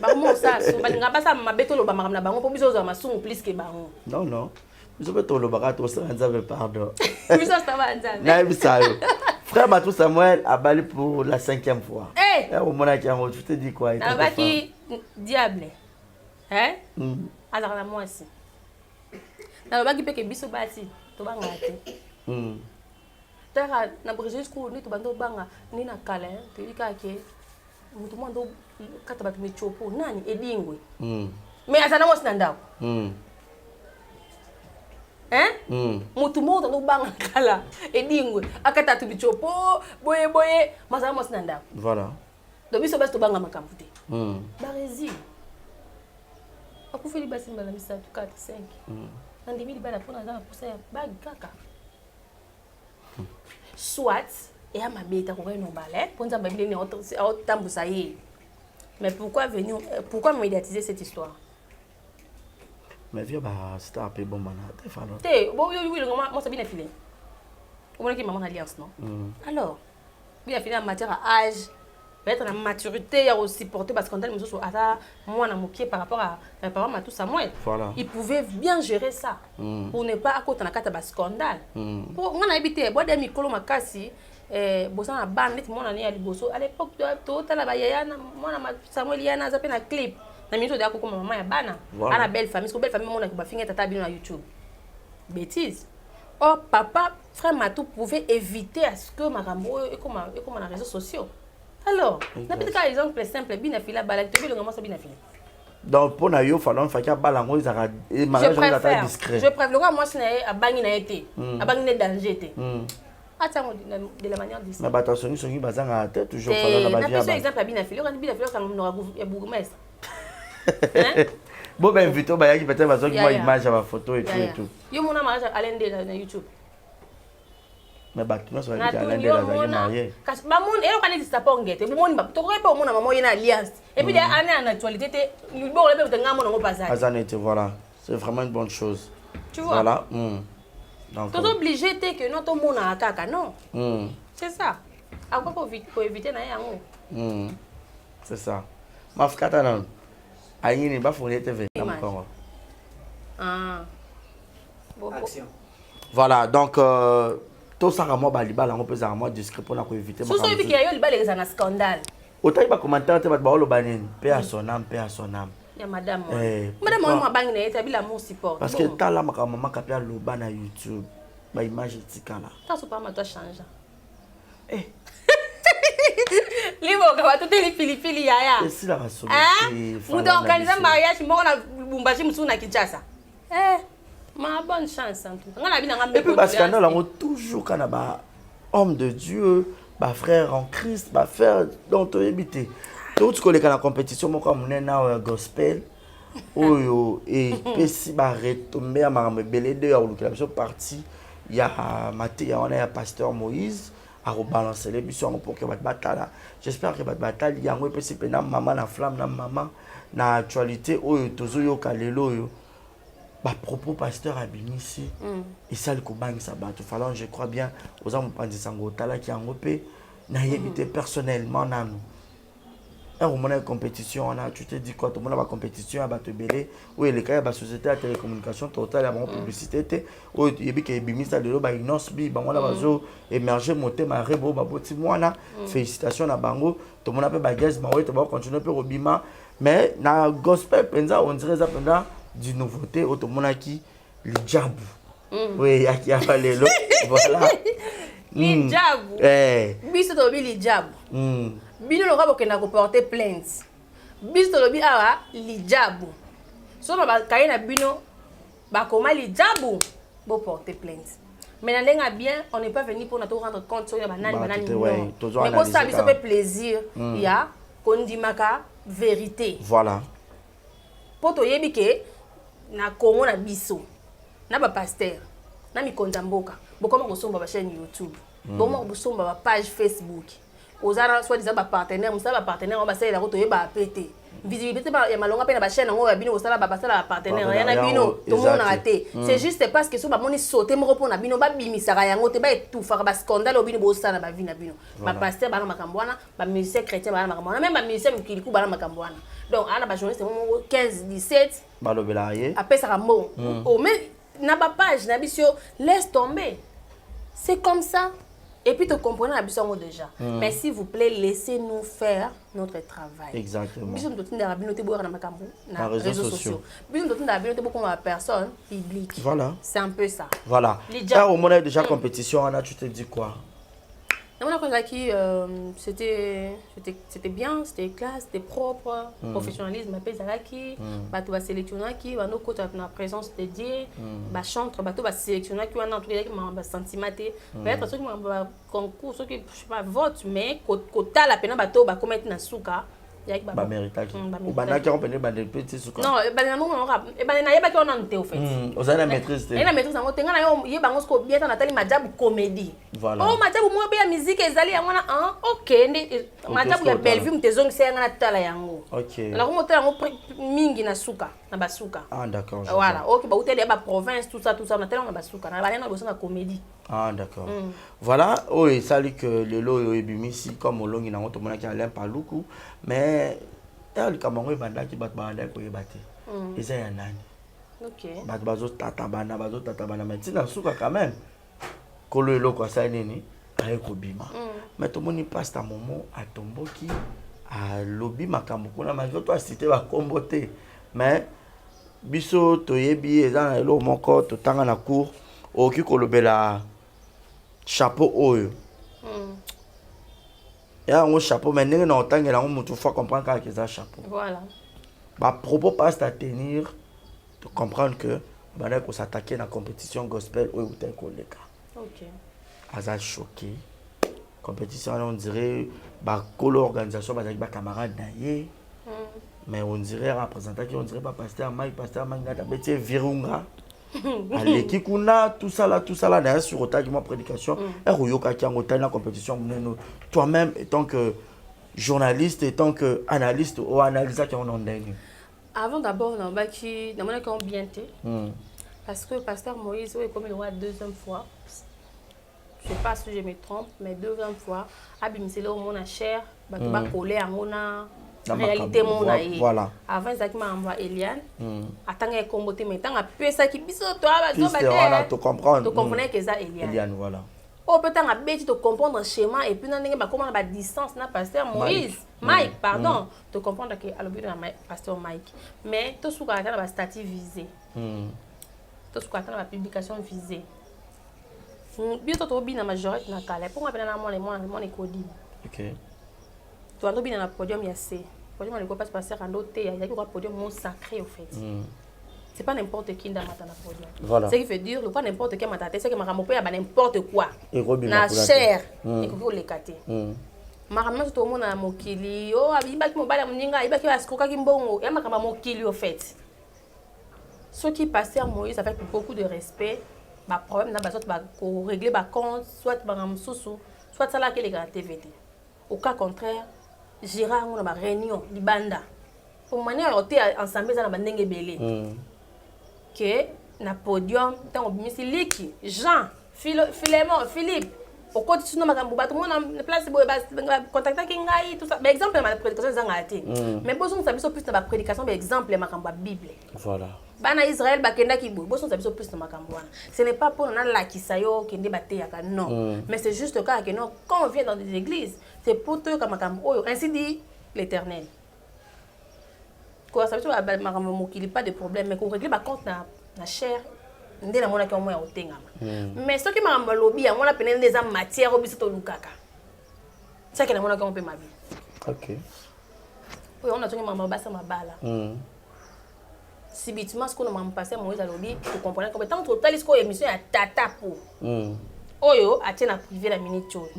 comment ça sonne balinga basa mabeto lo ba makamna bango po biso za masungu plus que bango non biso beto lo bakato ça nzave pardon biso ça va nzave na bisayo frère Matou Samuel a bali pour la 5e fois au mona qui a tu te dis quoi na baki diable hein azara moi aussi na baki pe ke biso basi to banga te tala na Brésil school ni to bando banga ni na kala te bika ke mutu mwando kata batu mechopo nani edingwe mais azana mo sinanda mutu mo to banga kala edingwe akata tu bichopo boye mazana mo sinanda voilà donc biso basi to banga makambu te Brésil akufeli basi mbala misatu 4 5 ndimili bana pona za kusa bag kaka soit et à ma bête qu'on va nous balai pour nous amener une autre tamboussaï mais pourquoi médiatiser cette histoire mais viens bah c'était un peu bon mana t'es fan t'es bon oui moi ça bien filé au moins que maman alliance non alors bien filé en matière à âge peut-être la maturité il aussi porter parce qu'on a les choses à moi na moqué par rapport à tout ça moi voilà il pouvait bien gérer ça pour ne pas à côté na kata ba scandale pour on a habité bois de mikolo makasi bossa na bande tout monde na liboso à l'époque tout la ba yaya na moi na Samuel yana za pe na clip na minute de akoko maman ya bana ana belle famille ko belle famille mon na ba finga tata bino na YouTube bêtise. Oh papa frère Matou pouvait éviter à ce que makambo et comme na réseaux sociaux. Alors, n'importe quel exemple simple, bien filé, balak, tu veux le comment ça bien filé. Donc pour na yo falon fa kia balango izaka et mariage est discret. Je préfère moi c'est à bangi na été, à bangi na danger été. Attends de la manière discrète. Mais attention, ils sont bazanga tête toujours falon na ba bien. N'importe exemple bien filé, on bien filé quand on a bourgmestre. Bon ben invité ba yaki peut-être bazo qui moi image à ma photo et tout. Yo mon mariage à l'ende na YouTube. Mais tu n'as pas dit à l'un de la mariée. Parce que maman, elle a pas dit ça pour ngete. Maman, tu aurais pas mon maman une alliance. Et puis en actualité, il bon le peut ngamo ngo bazar. Azanete voilà, c'est vraiment une bonne chose. Tu vois. Voilà. Donc tu es obligé que non tout le monde a kaka non. C'est ça. À quoi pour éviter na yango. C'est ça. Ma fkata non. Aïe ni ba fourni TV encore. Action. Voilà, donc tout ça vraiment balibala on peut ça vraiment discret pour éviter ma. Sous qui a eu le na scandale. Autant il va commenter te ba lo banen, paix à son âme, paix à son âme. Ya madame. Madame moi bangi na eta bila mon support. Parce que ta la maman kapia lo ba na YouTube. Ba image tikala. Ta so pas ma toi change. Libo ka watu tele pilipili yaya. Et si la raso. Muto organiser mariage mo na Lubumbashi musu na Kinshasa. Ma bonne chance en tout cas. Et puis parce qu'on a toujours quand ba homme de Dieu, ba frère en Christ, ba frère dont tu habité. Tout ce que les la compétition moi comme on na gospel oyo et pesi ba retomber à ma belé de la partie il y a Maté on a pasteur Moïse à rebalancer les missions pour que votre bataille. J'espère que votre bataille il y a un peu c'est na maman na flamme na maman na actualité oyo tozo kalelo yo. Bah propos pasteur abimisi et ça le combat ça bat fallant je crois bien aux hommes pas sango tala qui en repé na évité personnellement nanu un moment de compétition on a tu te dis quoi tout le monde va compétition à battre belé oui les cas ba société de télécommunication totale à mon publicité té oui il y a que bimisa de lo ba inos bi ba ngona bazo émerger monter ma rebo ba boti mwana félicitations na bango tout le monde peut bagage ba oui tu vas continuer peu robima mais na gospel penza on dirait ça pendant du nouveauté automonaki le diable oui yaki a parlé là voilà le diable biso to bi le diable bino lo rabo kena ko porter plainte biso to bi awa le diable so ba kaina bino ba koma le diable bo porter plainte mais na lenga bien on n'est pas venu pour nous rendre compte sur banani non mais pour ça biso fait plaisir ya kondimaka vérité voilà poto yebi ke na Congo na biso na ba pasteur na mikonza mboka bokoma kosomba ba chaîne YouTube bokoma kosomba ba page Facebook ozana soit disant ba partenaire musa ba partenaire ba sala ko to yeba pété visibilité ba ya malonga pe na ba chaîne ngo ya bino osala ba basala ba partenaire ya na bino to mona raté c'est juste parce que so ba moni sauter moko pona bino ba bimisaka yango te ba etufa ba scandale obino bo sala ba vie na bino ba pasteur ba na makambwana ba musicien chrétien ba na makambwana même ba musicien mukiliku ba na makambwana. Donc, on a des journalistes 15, 17. Après, ça va mot. Mais, na ba page, na bisio, laisse tomber. C'est comme ça. Et puis, tu comprenez la besoin déjà. Mais s'il vous plaît, laissez-nous faire notre travail. Exactement. Nous les réseaux sociaux. Nous beaucoup de personnes publiques. Voilà. C'est un peu ça. Voilà. Au moment où déjà compétition, Anna, tu te dis quoi? C'était bien, c'était classe, c'était propre, professionnalisme, tu vas sélectionner qui va nous côté la présence dédiée, bah chantre, bah tu vas sélectionner qui va dans tous les centimaté, peut-être ceux qui m'ont concours, ceux qui je sais pas vote, mais quota la peine bateau bah commettre na souka. Ba mérita qui ou bana qui on peut ba de petit souka. Non, bana non on rap. Et bana yeba qui on en au fait. Aux ana maîtrise. Et la maîtrise en tenga na yo yeba ngo bien Nathalie Madjab comédie. Voilà. Oh Madjab mo be musique ezali ya mwana OK Madjab ya Bellevue mtezongi senga na tala yango. OK. Alors mo tala ngo mingi na suka na basuka. Ah d'accord. Voilà. OK ba hôtel ya ba province tout ça na tala na basuka. Na ba na bosa na comédie. Ah d'accord. Voilà, oui, ça dit que le lot est bimisi comme au long il a tout le monde qui a l'air par loukou, mais le Cameroun est bandé qui bat bandé pour y battre. Et ça y en a. OK. Bat bazo tatabana mais tu n'as souka quand même. Que le lot quoi ça est né avec Obima. Mais tout le monde passe ta moment à Tomboki à lobby makambo kuna malgré toi cité va comboter. Mais biso toyebi ezana lo moko to tanga na cour oki kolobela chapeau oyo. Ya un chapeau mais ndenge na otangela ngo mutu faut comprendre ka que ça chapeau. Voilà. Ba propos passe à tenir de comprendre que bana ko s'attaquer na compétition gospel oyo utel koleka. OK. Aza choqué. Compétition on dirait ba colo organisation ba ba camarade na ye. Mais on dirait représentant qui on dirait pas pasteur Mike ngata beti virunga. Aleki kuna tout ça là derrière sur autant de ma prédication et royoka qui en autant la compétition toi-même étant que journaliste étant que analyste ou analyseur qui en ont donné. Avant d'abord on va qui dans mon compte bien té parce que pasteur Moïse est comme la deuxième fois. Je sais pas si je me trompe mais deuxième fois abimisé là au mon cher ba to ba coller en mona réalité mon voilà avant ça qui m'a envoyé Eliane attendre comboter mais tant a peu ça qui biso toi voilà tu comprends que ça Eliane voilà oh peut-être a bête de comprendre schéma et puis nan ba comment ba distance na pasteur Moïse Mike pardon tu comprendre que à l'objet de pasteur Mike mais tout ce qu'on attend ba statut visé tout ce qu'on attend ba publication visée bientôt to bi na majorité na kala pour moi na mon école OK tu as bien na podium ya C podium ne peut pas passer à l'autre il y a quoi podium mon sacré au fait c'est pas n'importe qui dans matana podium voilà ce qui veut dire le pas n'importe qui matata c'est que maramo peut y n'importe quoi na cher et faut les cater maramo tout le monde na mokili oh abibaki mobala muninga ibaki askoka kimbongo ya makamba mokili au fait ce qui passait à Moïse avec beaucoup de respect ba problème na ba soit ba régler ba compte soit ba msusu soit ça là que les gars TVT au cas contraire Gérard on a ma réunion libanda pour manière on était ensemble ça na bandenge belé que na podium tant on bimisi liki Jean Philémon Philippe au côté sino makambo bato mona na place boy ba contacter kingai tout ça par exemple ma prédication za ngati mais boson ça biso plus na ba prédication par exemple makambo bible voilà bana Israël bakenda ki boy boson ça biso plus na makambo wana ce n'est pas pour na la kisayo kende bateyaka non mais c'est juste que non quand on vient dans des églises c'est pour te comme makambo oyo ainsi dit l'Éternel quoi ça biso ba makambo mokili pas de problème mais qu'on règle ba compte na chair ndé na mona ki omo ya otengama mais ce qui m'a lobby ya mona penene des matière obiso to lukaka ça que na mona ki on peut ma vie OK oui on a tenu maman basa mabala si bitima ce qu'on m'a passé Moïse à lobby pour comprendre que tant total ce émission ya tata pour oyo a tient à privé la minute chose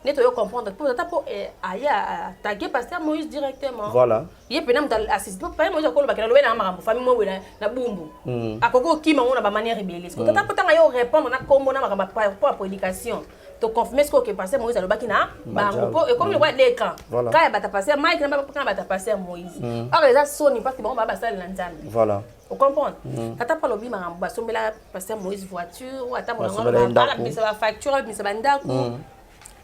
ne to comprendre pour tata pour aya taguer pasteur Moïse directement voilà ye pena mta assist pas Moïse ko lo bakela lo na makambo famille mo wela na bumbu akoko kima ngona ba manière rebellion ko tata potanga yo répondre na kombo na makambo pour prédication to confirmer ce que pasteur Moïse lo bakina bango et comme le roi l'écran quand ya bata pasteur Mike na ba bata pasteur Moïse alors les soni parce que bon ba sala na nzambe voilà vous comprenez tata pa lobi makambo ba sombela pasteur Moïse voiture ata mo ngona ba facture bi sa bandako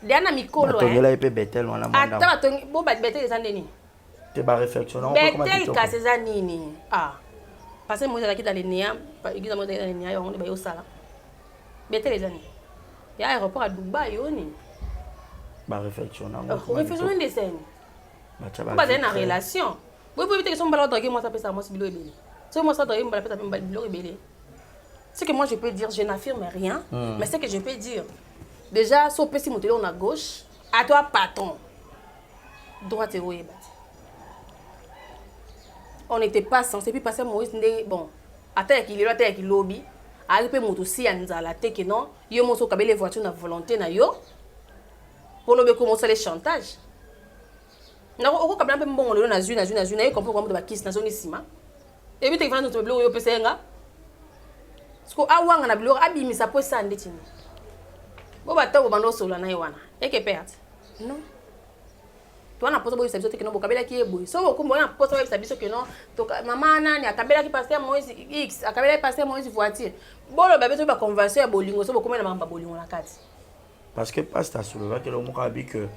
Diana Mikolo tongela epé Bethel wana manda ata batongi bo ba Bethel eza ndeni te ba réflexion on Bethel ka seza nini parce que moi j'ai dans les nia église moi dans les nia on ba yo sala Bethel eza nini Il y a un aéroport à Dubaï, réflexion. Réflexion des scènes. Pas une relation. Vous pouvez éviter que son ballon drogué, moi ça peut ça, moi c'est bilo ébélé. Si moi ça drogué, moi ça peut bilo ébélé. Ce que moi je peux dire, je n'affirme rien, mais ce que je peux dire, déjà, si on peut s'y monter on à gauche, à toi patron, droite et rouille. On n'était pas censé, puis passer Moïse, bon, à terre qu'il est là, terre qu'il lobby, à aller pour aussi à nous à la tête que non, yo mo so kabele les voitures na volonté na yo, pour le commencer les chantages. Na ko kabela pe mbongo le na zui na yo comprendre comment de ba kiss na zone sima. Et puis tu vas nous te bloquer yo pesenga. Parce que awanga na bloquer abimi sa po sa ndetini. Bo ba tawo bando solo na yiwana. Et que perte. Non. Toi na poso bo sabiso te que non bo kabela ki eboy. So ko mbo na poso bo sabiso que non to mama nani akabela ki passer Moïse X, akabela passer Moïse voiture. Bo lo ba beso ba conversation ya bolingo so bo komela mamba bolingo na kati. Parce que pasteur soulevé que le mot abi que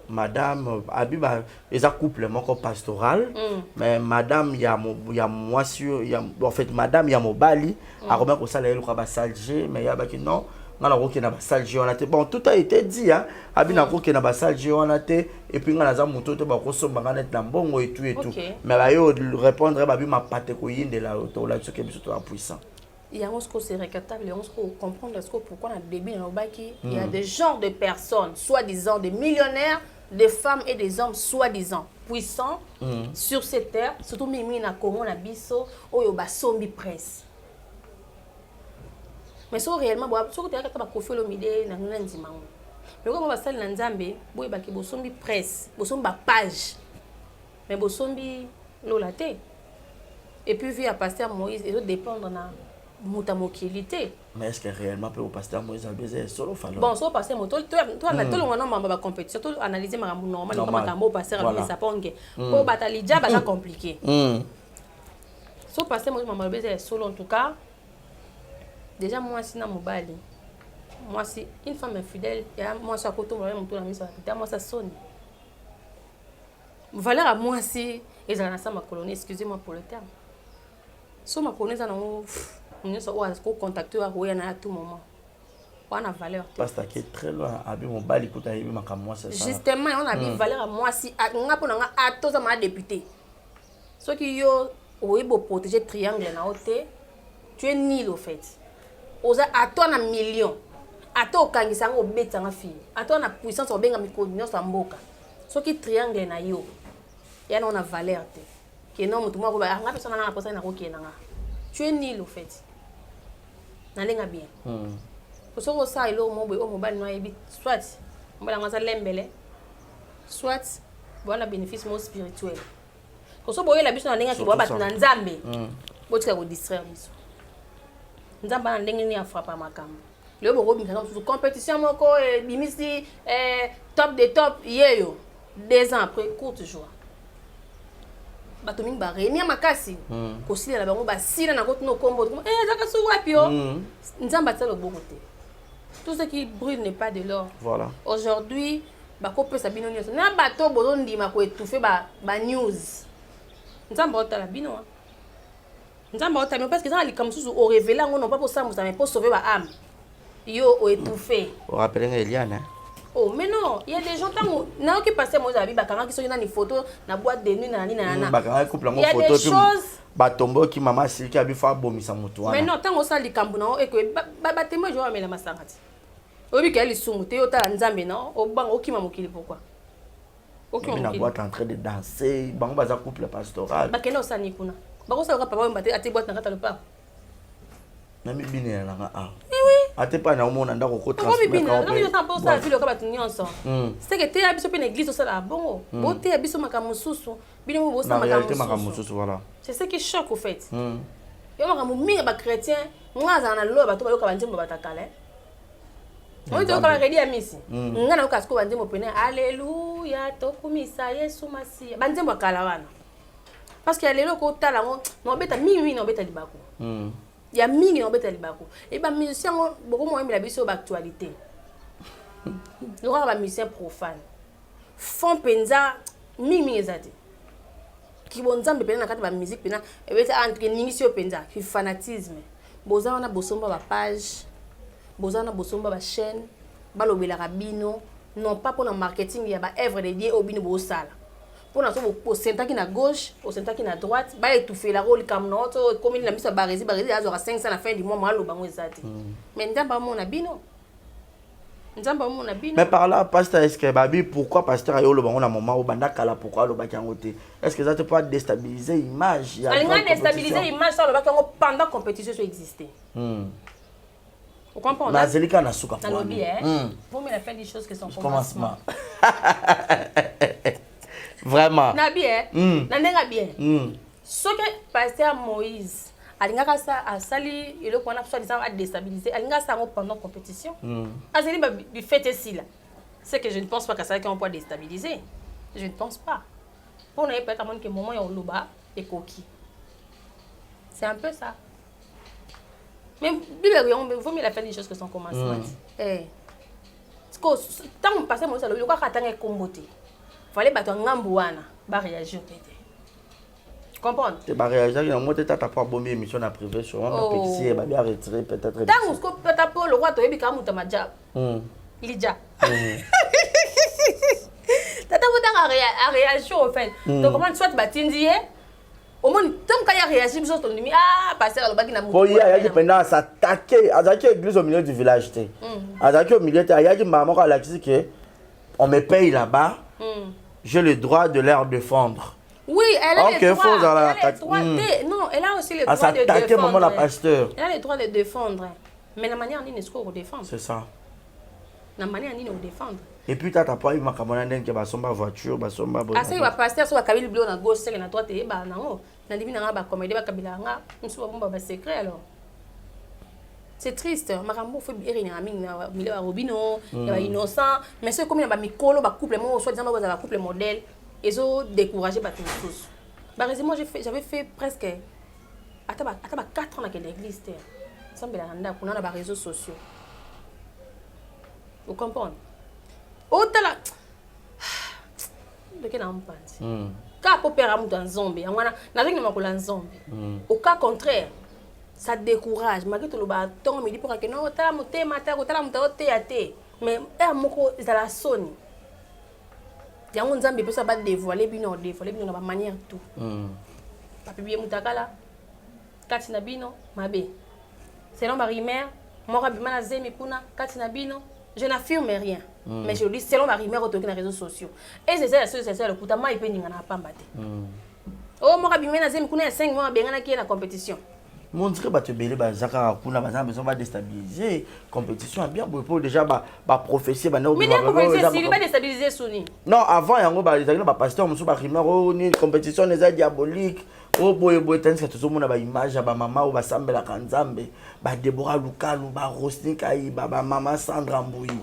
madame Abiba est un couple mon pastoral mais madame y a moi sur y a en fait madame y a mon bali a combien que ça là le ba salger mais y a ba que non on a roké na ba salger on a été bon tout a été dit hein abi na roké na ba salger on a été et puis on a za moto te ba ko so ba net na mbongo et tout mais ba yo répondre ba bi ma pate ko yinde là to là ce que biso to puissant. Il y a un ce c'est récaptable, on se comprendre pourquoi on a début dans le baki. Il y a des genres de personnes, soi-disant des millionnaires, des femmes et des hommes soi-disant puissants sur cette terre, surtout mimi na Congo na biso oyo ba sombi presse. Mais so réellement bo so te ka ba kofi lo mide na nuna ndima. Mais comme ba sali na Nzambe, boy ba ki bo sombi presse, bo somba page. Mais bo sombi lo laté. Et puis vu à pasteur Moïse et autres dépendre na mutamokilité. Mais est-ce que réellement peut au pasteur Moïse a baiser solo fallo? Bon, so pasteur moto toi na tout le monde na ba compétition, tout analyser makambo normal comme makambo pasteur avec sa ponge. Pour batali dia ba compliqué. So pasteur Moïse mama baiser solo en tout cas. Déjà moi si na mobali. Moi si une femme infidèle, moi ça koto moi moto na miso la moi ça sonne. Valeur à moi si et ça na sa ma colonie, excusez-moi pour le terme. So ma colonie ça non nous sommes contacter à tout moment. On a valeur. Parce que très loin, abi mon bali écoute à ma moi c'est ça. Justement, on a bien valeur à moi si on a pour nga à tous ma député. Ce qui yo oibo protéger triangle na hauteur, tu es nul au fait. Oza à toi na million. À toi kangisa ngo beta na fille. À toi na puissance au benga mikono so mboka. Ce qui triangle na yo. Ya na on a valeur te. Que non mutu mo ba nga personne na posa na ko kenanga. Tu es nul au fait. Nalenga bien. Parce que ça il au mobile no yebi soit mbala ngasa lembele soit bona bénéfice mo spirituel. Parce que boye la biso na lenga ki boba na Nzambe. Botika ko distraire biso. Nzambe na lenga ni afrapa makambo. Le bo bi kana compétition moko bimisi top de top yeyo 2 ans après courte joie. Bato mingi ba réunir makasi ko sila la bango ba sila na koto no kombo zaka su wapi yo nzamba tsalo bokote. Tout ce qui brûle n'est pas de l'or. Voilà. Aujourd'hui ba ko pesa bino nyonso na bato bozo ndima ko étouffer ba news. Nzamba otala bino. Nzamba otala parce que ça ali comme sous au révéler non pas pour ça mais pour sauver ba âme. Yo o étouffer. On rappelle Eliane. Oh mais non, il y a des gens tant qui passaient moi abi bakanga qui sont dans les photos na boîte de nuit na bakanga couple en photo puis batombo ki mama si ki abi fa bomisa mutu wana. Mais non, tant on ça likambu na et que ba témoin jo amela masangati. Obi ka li sumu te yota Nzambe non, o bang okima mokili pourquoi? Okima na boîte en train de danser, bango baza couple pastoral. Ba keno sa ni kuna. Ba ko sa ka papa mbate ati boîte na kata le papa. Na mi bine na nga ah. Oui. Ate pa na omona ndako ko transmettre ka. Non, ça pas ça vile ka batu nyonso. C'est que te abiso pe na église ça la bon. Bo te abiso makamususu, bino bo sa makamususu voilà. C'est ce qui choque au fait. Yo makamu mingi ba chrétien, ngaza na lo bato ba yo ka banjembo batakale. On dit que la rédi à misi. Nga na ukasko banjembo pene alléluia tokumisa Yesu Masia. Banjembo kala wana. Parce que lelo ko tala no beta mingi no beta libako. Il y a mingi no beta libako. Et ba musicien beaucoup moins la biso ba actualité. Le roi ba musicien profane. Font penza mingi ezati. Ki bonzambe pena na kati ba musique pena e beta entre ningi sio penza, ki fanatisme. Boza wana bosomba ba page. Bozana bosomba ba chaîne, balobelaka bino non pas pour le marketing ya ba œuvre de Dieu au bino bo sala pour na so bo sentaki na gauche au sentaki na droite ba étouffer la rôle comme notre comme il na miso barezi azora 500 à la fin du mois malo bango ezati mais ndamba mo na bino mais par là pasteur est-ce que babi pourquoi pasteur ayo le bango na moment au banda kala pourquoi le baki ngote est-ce que ça te peut déstabiliser image ya alinga déstabiliser image ça le baki ngo pendant compétition soit exister vous comprenez na zelika na suka pour vous me la faire des choses qui sont commencement vraiment na bien na ndenga bien ce que pasteur Moïse alingaka sa asali il ko na soit disant à déstabiliser alinga sa pendant compétition azeli ba du fait ici là c'est que je ne pense pas que ça qu'on peut déstabiliser je ne pense pas pour ne pas que moment ya loba et coquille c'est un peu ça mais il faut mieux la faire des choses que sont commencement parce que tant que passer moi ça le ko katanga kombote fallait battre ngambo wana ba réagir peut-être comprendre te ba réagir na moto tata pas bomber émission na privé sur un petit ba bien retirer peut-être tant que peut-être pour le roi to yebi ka muta majab ilija tata botanga a réaction au fait donc comment soit batindi au moins tant qu'il y a réagi biso to ndimi passer le baki na muta pour y a qui pendant s'attaquer azaki église au milieu du village té azaki au milieu té ayaki maman ka la que on me paye là-bas j'ai le droit de leur défendre. Oui, elle a le droit. Non, elle a aussi le droit de défendre. Maman la pasteur. Elle a le droit de défendre. Mais la manière dont elle est défendre. C'est ça. La manière dont elle défendre. Et puis t'as pas eu ma camarade qui va somba voiture, va somba. Ah ça il va pasteur sur la cabine bleue na gauche, c'est na droite et ba na haut. Na dibi na ba comédie ba kabila nga, nso ba bomba ba secret alors. C'est triste, makambo fait erina mingi na milieu ya Robino, ya innocent, mais c'est comme na ba mikolo ba couple moi soit disant ba couple modèle. Ils ont découragé tous. Bah, moi j'avais fait presque 4 ans dans l'église. Ça me l'a pour les réseaux sociaux. Vous comprenez? Autant là. De quel on pense? Quand on perd un dans zombie, on a un zombie. Au cas contraire, ça décourage. Malgré tout le bâton, me dit pour que non, t'as la thé, mais elle a la sonne. Il y a un zambie qui peut dévoiler bino na ba manière tout papi bien mutakala katina bino mabe selon ma rumeur moi bima na zemi kuna katina bino je n'affirme rien mais je dis selon ma rumeur autour des réseaux sociaux et c'est ça le kutama ipe ninga na pamba te oh moi bima na zemi kuna 5 mois bengana ki na compétition montrer ba te belé ba zaka kuna ba besoin ba déstabiliser compétition bien pour déjà ba prophétie ba no mais prophétie ba déstabiliser soni non avant yango ba ba pasteur musu ba rimero ni compétition les diabolique o boye tense tout monde ba image ba mama ou ba sambela kanzambe ba Deborah Lukalu ba Rosny Kai ba mama Sandra Mbouyi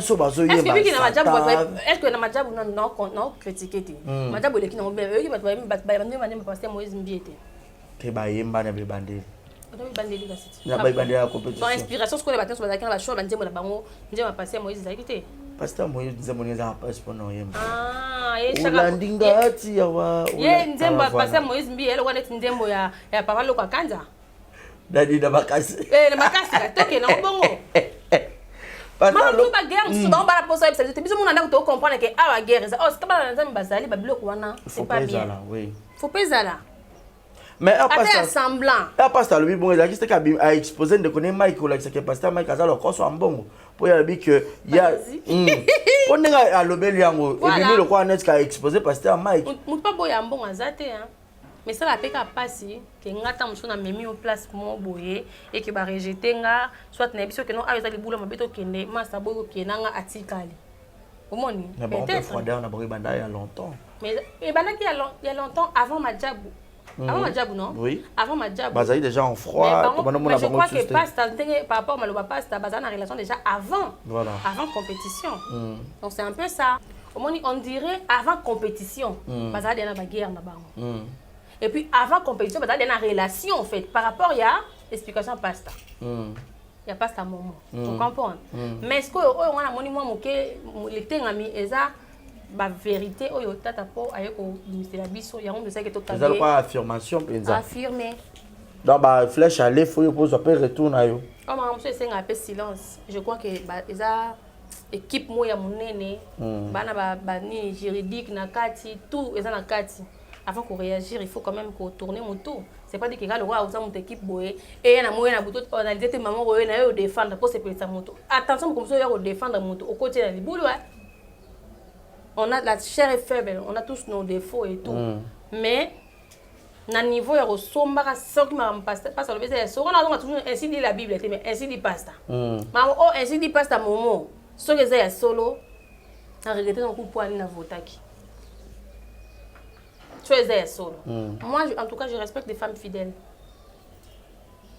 so ba zo yeba est-ce que na majabu non critiquer majabu le ki na ba pasteur Moïse Mbiete que ba yemba na bebandeli bandeli la city na ba bandeli la compétition bon inspiration ce qu'on les bateaux sur la canne la show banzemo la bango ndema passer Moïse zakité pasteur Moïse nzemo neza pas pour non yemba et chaque landinga ati yawa ye nzembo passer Moïse mbi ele wana nzembo ya papa lokwa kanza dadi na makasi na makasi toke na bongo Mama tu ba guerre so ba ba posa ça te biso mon anda ko comprendre que ah la guerre ça oh c'est pas nzembo bazali ba biloko wana c'est pas bien faut pas ça. Mais après semblant pasteur le bon il juste a exposé de connaître Mike ou là que pasteur Mike a alors qu'on soit bon pour y dire que il y a on est à l'obel yango et bien le quoi net qu'a exposé pasteur Mike on pas boya bon azate hein mais ça la peka passer que ngata muso na memi au place mo boye et que ba rejeter nga soit na biso que non a ezali boulot mabeto kende masa boyo kenanga atikali au moni peut-être froideur na boye banda il y a longtemps mais et bana qui il y a longtemps avant Madjabou. Avant Madjabou, non? Oui. Avant Madjabou. Bazaï déjà en froid. Mais je crois que Pasta, par rapport à Maloba Pasta, Bazaï a une relation déjà avant. Voilà. Avant compétition. Donc c'est un peu ça. Au moins, on dirait avant compétition. Bazaï a une guerre là-bas. Et puis avant compétition, Bazaï a une relation en fait. Par rapport à l'explication Pasta. Il y a Pasta moment. Vous comprenez? Mais est-ce qu'on a un monument qui est la vérité oyo tata po ayeko ministère la biso ya on sait que totalement ça pas affirmation penza affirmer donc ba flèche aller faut poser après retourner yo oh comme ça c'est un peu silence je crois que eza équipe moya monene bana ba ni juridique na kati tout eza na kati avant qu'on réagir il faut quand même qu'on tourne mon tour c'est pas dire que le roi a mon équipe boye et na moya na buto on a dit maman roye na yo défendre pour se péter mon tour attention comme ça yo défendre mon tour au côté de boulot on a la chair est faible on a tous nos défauts et tout mais na niveau ya resomba ça qui m'a passé pas le baiser so on a toujours ainsi dit la Bible mais ainsi dit pasta maman oh ainsi dit pasta momo so que ça solo na regretter un coup pour aller na votaki tu es solo moi en tout cas je respecte des femmes fidèles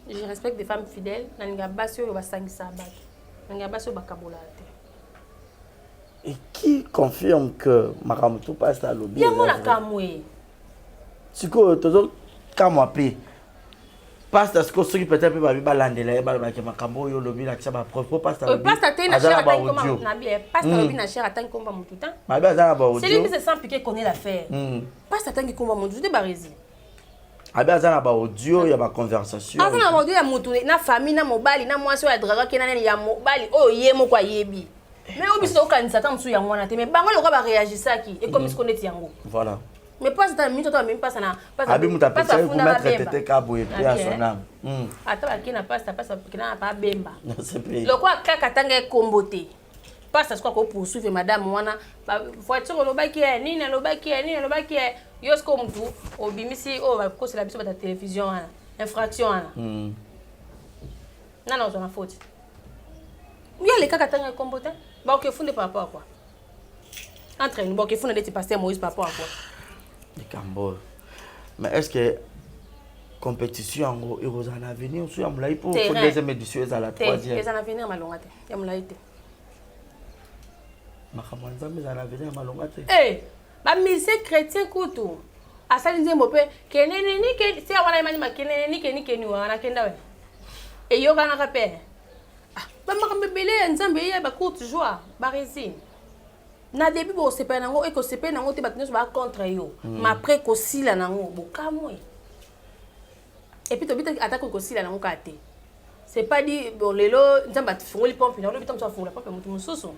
je respecte des femmes fidèles na ninga basio ba sangisa bato ninga basio ba kabolate. Et qui confirme que Makamutu passe à l'objet? Bien moi la kamwe. Si que toujours kamwape passe à ce que ceux qui peut-être pas ba landela ba ba ke makambo yo lobi la kisa ba propre passe à l'objet. Passe à tena cher attendre comme na bien passe à l'objet na cher attendre comme mon tout temps. Ba ba za ba audio. C'est lui qui se sent piqué connaît l'affaire. Passe à attendre comme mon tout de barezi. Abi za na ba audio ya ba conversation. Avant na audio ya mutu na famille na mobali na mwasi ya draga ke na ya mobali oh yemo kwa yebi. Mais au biso kanisa ta msu ya mwana te mais bango le ba réagir ça qui et comme se connaît yango. Voilà. Mais pas ta minute toi même pas ça na pas abi muta pesa vous mettre tete ka boye puis à son âme. Ata ki na passe ki na pas bemba. C'est payé. Le quoi kaka tanga kombote. Passe à ce qu'on poursuivre madame wana voiture lo ba ki nini lo ba ki yosko mtu obimisi o ba ko c'est la biso ba télévision wana infraction wana. Non on a faute. Il y a les kaka tanga kombote. Ba OK funde par rapport à quoi? Entre nous, OK funde de passer Moïse par rapport à quoi? Les Cambo. Mais est-ce que compétition en gros en avenir ou sur la pour deuxième édition à la troisième? Les en avenir malongate. Ya mulaite. Makamanza mais en avenir malongate. Eh, ba musée chrétien kutu. Asali nzembo pe kenene ni ke si awana imani makenene ni ke ni wana kenda we. Et yo kana ka pe. Ba makambebele nzambe ya ba courte joie, ba résine. Na début bo sepa nango e ko sepa nango te batino ba contre yo. Ma après ko sila nango bokamwe. Et puis to bita attaque ko sila nango kate. C'est pas dit bon lelo nzamba fungoli pompe na lobita mso fungula pompe mutu mususu.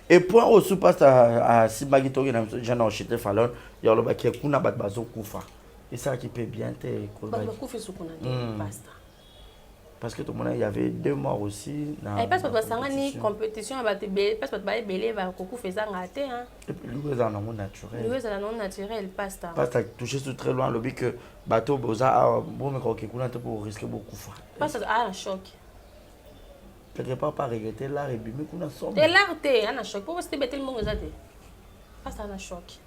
Et point au sous passe à Sibagito na jana ochite falon ya loba ke kuna bat bazo kufa. Et ça qui peut bien te ko ba kufa sukuna pasta. Parce que tout le monde, il y avait 2 morts aussi. Et parce que tu as compétition, parce que tu as belé, beaucoup fait ça en thé. Et puis, lui, c'est un non naturel. Lui, c'est un non naturel, pasta. Parce que tu as touché sur très loin, le but que bateau, boza, bon, mais quand tu pour risquer beaucoup. Parce que tu as un choc. Quelque part, pas regretter l'art et bien, mais qu'on a sombre. Et l'art, tu as un choc. Pourquoi tu as le monde parce que tu as un choc.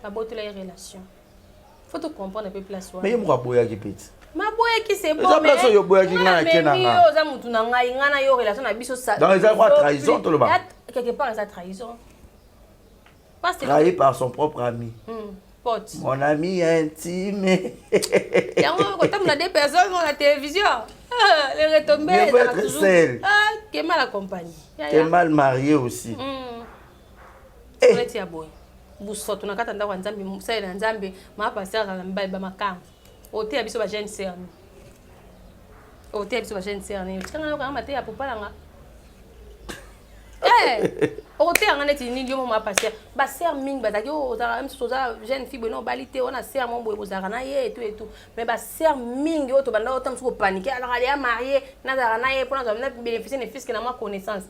La beauté, la relation. Il faut te comprendre un peu plus. Mais il y a un boya qui pète. Ma boye qui c'est bon mais ça yo boya qui ngana kenanga oza mutu na ngai ngana yo relation na biso ça dans les quoi trahison tout le bas quelque part ça trahison parce que trahi par son propre ami pote mon ami intime yango quand on a des personnes dans la télévision les retombées ça toujours qui mal accompagné qui mal marié aussi on est ya boye buso tunakata ndako nzambe musai na nzambe ma passer na mbali ba makam ote ya biso ba jeune sœur ni ote ya biso ba jeune sœur ni tsanga na kanga mate ya popala nga ote nga neti ni ndio mo passer ba sœur mingi bazaki o za même soza jeune fille bono balité on a sœur mon boye bozaka na ye et tout mais ba sœur mingi o to banda o tam so paniquer alors elle est mariée na za na ye pour na bénéficier des fils que na ma connaissance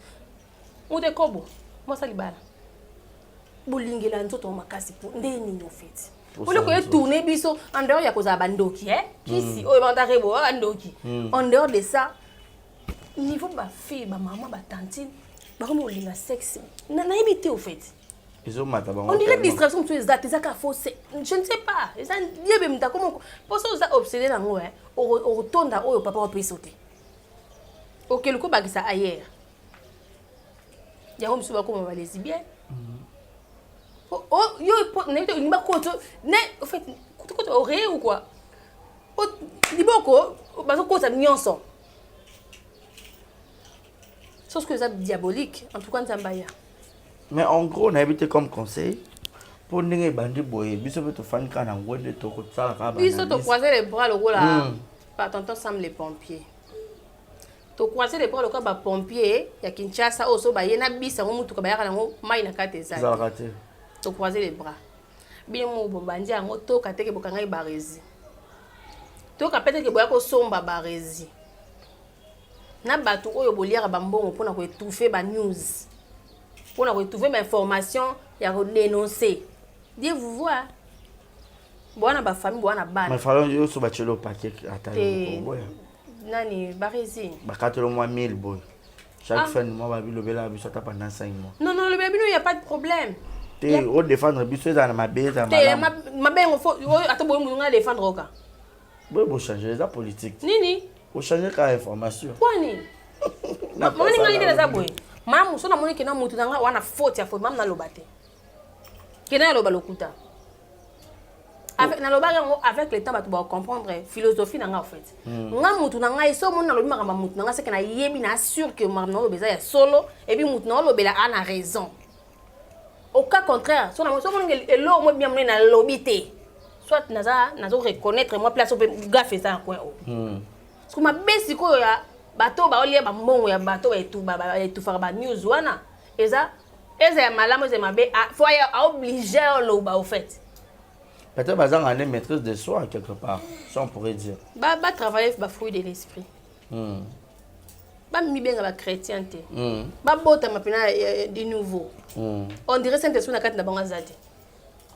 ou de kobo moi ça libala bolingela nzoto makasi pour ndeni no fait pour le que tourner biso en dehors ya koza bandoki kisi o bandare bo bandoki en dehors de ça niveau ba fille ba maman ba tantine ba comme olinga sexe na éviter au fait ils ont mata ba on dirait distraction tu es zaka fausse je ne sais pas ça yebe mta comment pour ça obsédé na ngo o rotonda o papa peut sauter OK le ko ba ça ailleurs ya homme souvent comme va les bien oh yo n'importe ni ba koto ne en fait koto aurait ou quoi oh liboko bazo kosa nyonso sauf que ça diabolique en tout cas nzambaya mais en gros on a habité comme conseil pour ndenge bandi boye biso to fan kana ngwende to ko tsala ka ba biso to croiser les bras le rôle là par tonton Sam les pompiers to croiser les bras le cas ba pompier ya Kinshasa oso ba yena bisa ngo mutuka ba yaka ngo mai na kate za to croiser les bras bien mo bombandi ngo to kateke bokanga ibarezi to kapete ke boya ko somba barezi na batu oyo boliaka bambongo pona ko étouffer ba news pona ko étouffer ma information ya ko dénoncer Dieu vous voit bwana ba famille bwana bana mais fallait yo so ba chelo paquet atali boya nani barezi bakatelo moi 1000 boy chaque fin de mois ba bilobela biso ta pendant 5 mois non le bébé il y a pas de problème te o défendre biso dans ma bête ma bengo faut atoboy mu nga défendre oka bo changer la politique nini o changer ka information kwani moni nga ide za boy mamu so na moni kena mutu nga wana faute ya faute mamu na lobate kena loba lokuta avec na loba ngo avec le temps ba tu ba comprendre philosophie na nga en fait nga mutu na nga iso moni na lobi makamba mutu na nga c'est que na yebi na sûr que mamu na lobeza ya solo et puis mutu na lobela ana raison au cas contraire so na moni elo mo bien moni na lobité soit nazo reconnaître moi place au gaffe ça coin o parce que ma besi ko ya bato ba olia ba mbongo ya bato ba etufaka ba news wana eza ya malamu eza mabe faut ya obligé lo ba au fait peut-être bazang en maîtrise de soi quelque part ça on pourrait dire ba travailler ba fruit de l'esprit ba mi benga ba chrétienté ba bota mapina de nouveau on dirait Saint-Esprit na kati na banga zati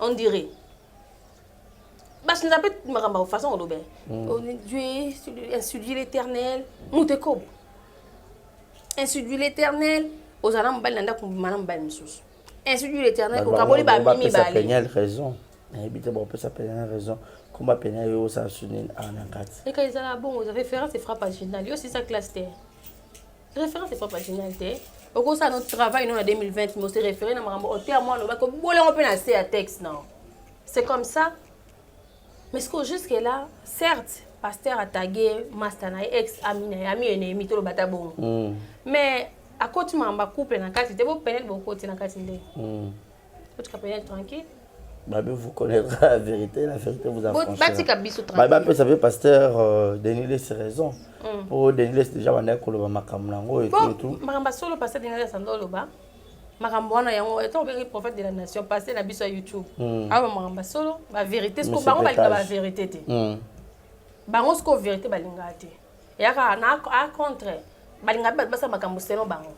on dirait parce que nous avons une façon de Dieu instruit l'Éternel muteko instruit l'Éternel aux alams balanda ko manam bal misus instruit l'Éternel au kaboli ba mimi ba Péniel raison mais bité bon peut s'appeler raison comment Péniel yo ça sonne en encadre et quand ils ont bon aux références et frappe génial yo c'est ça classe terre référence et frappe génial terre au cours ça notre travail nous en 2020 mais c'est référé na marambo au terme moi ko bolé on peut lancer à texte non c'est comme ça. Mais ce que jusque là, certes, pasteur a tagué Mastana ex ami ennemi to le batabon. Mais à côté mamba couple na kati, vous pénètre beaucoup na kati ndé. Tu peux pénètre tranquille. Babé vous connaîtra la vérité vous affranchira. Bati kabiso tranquille. Babé ça veut pasteur Denilé c'est raison. Pour Denilé c'est déjà on est ko lo makambo nango et tout. Makamba solo pasteur Denilé sandolo ba. Makambwana yango étant le prophète de la nation passé la biso YouTube awa makamba solo la vérité ce ko bango balika la vérité te bango ce ko vérité balinga te yaka na a contre balinga basa makambo selo bango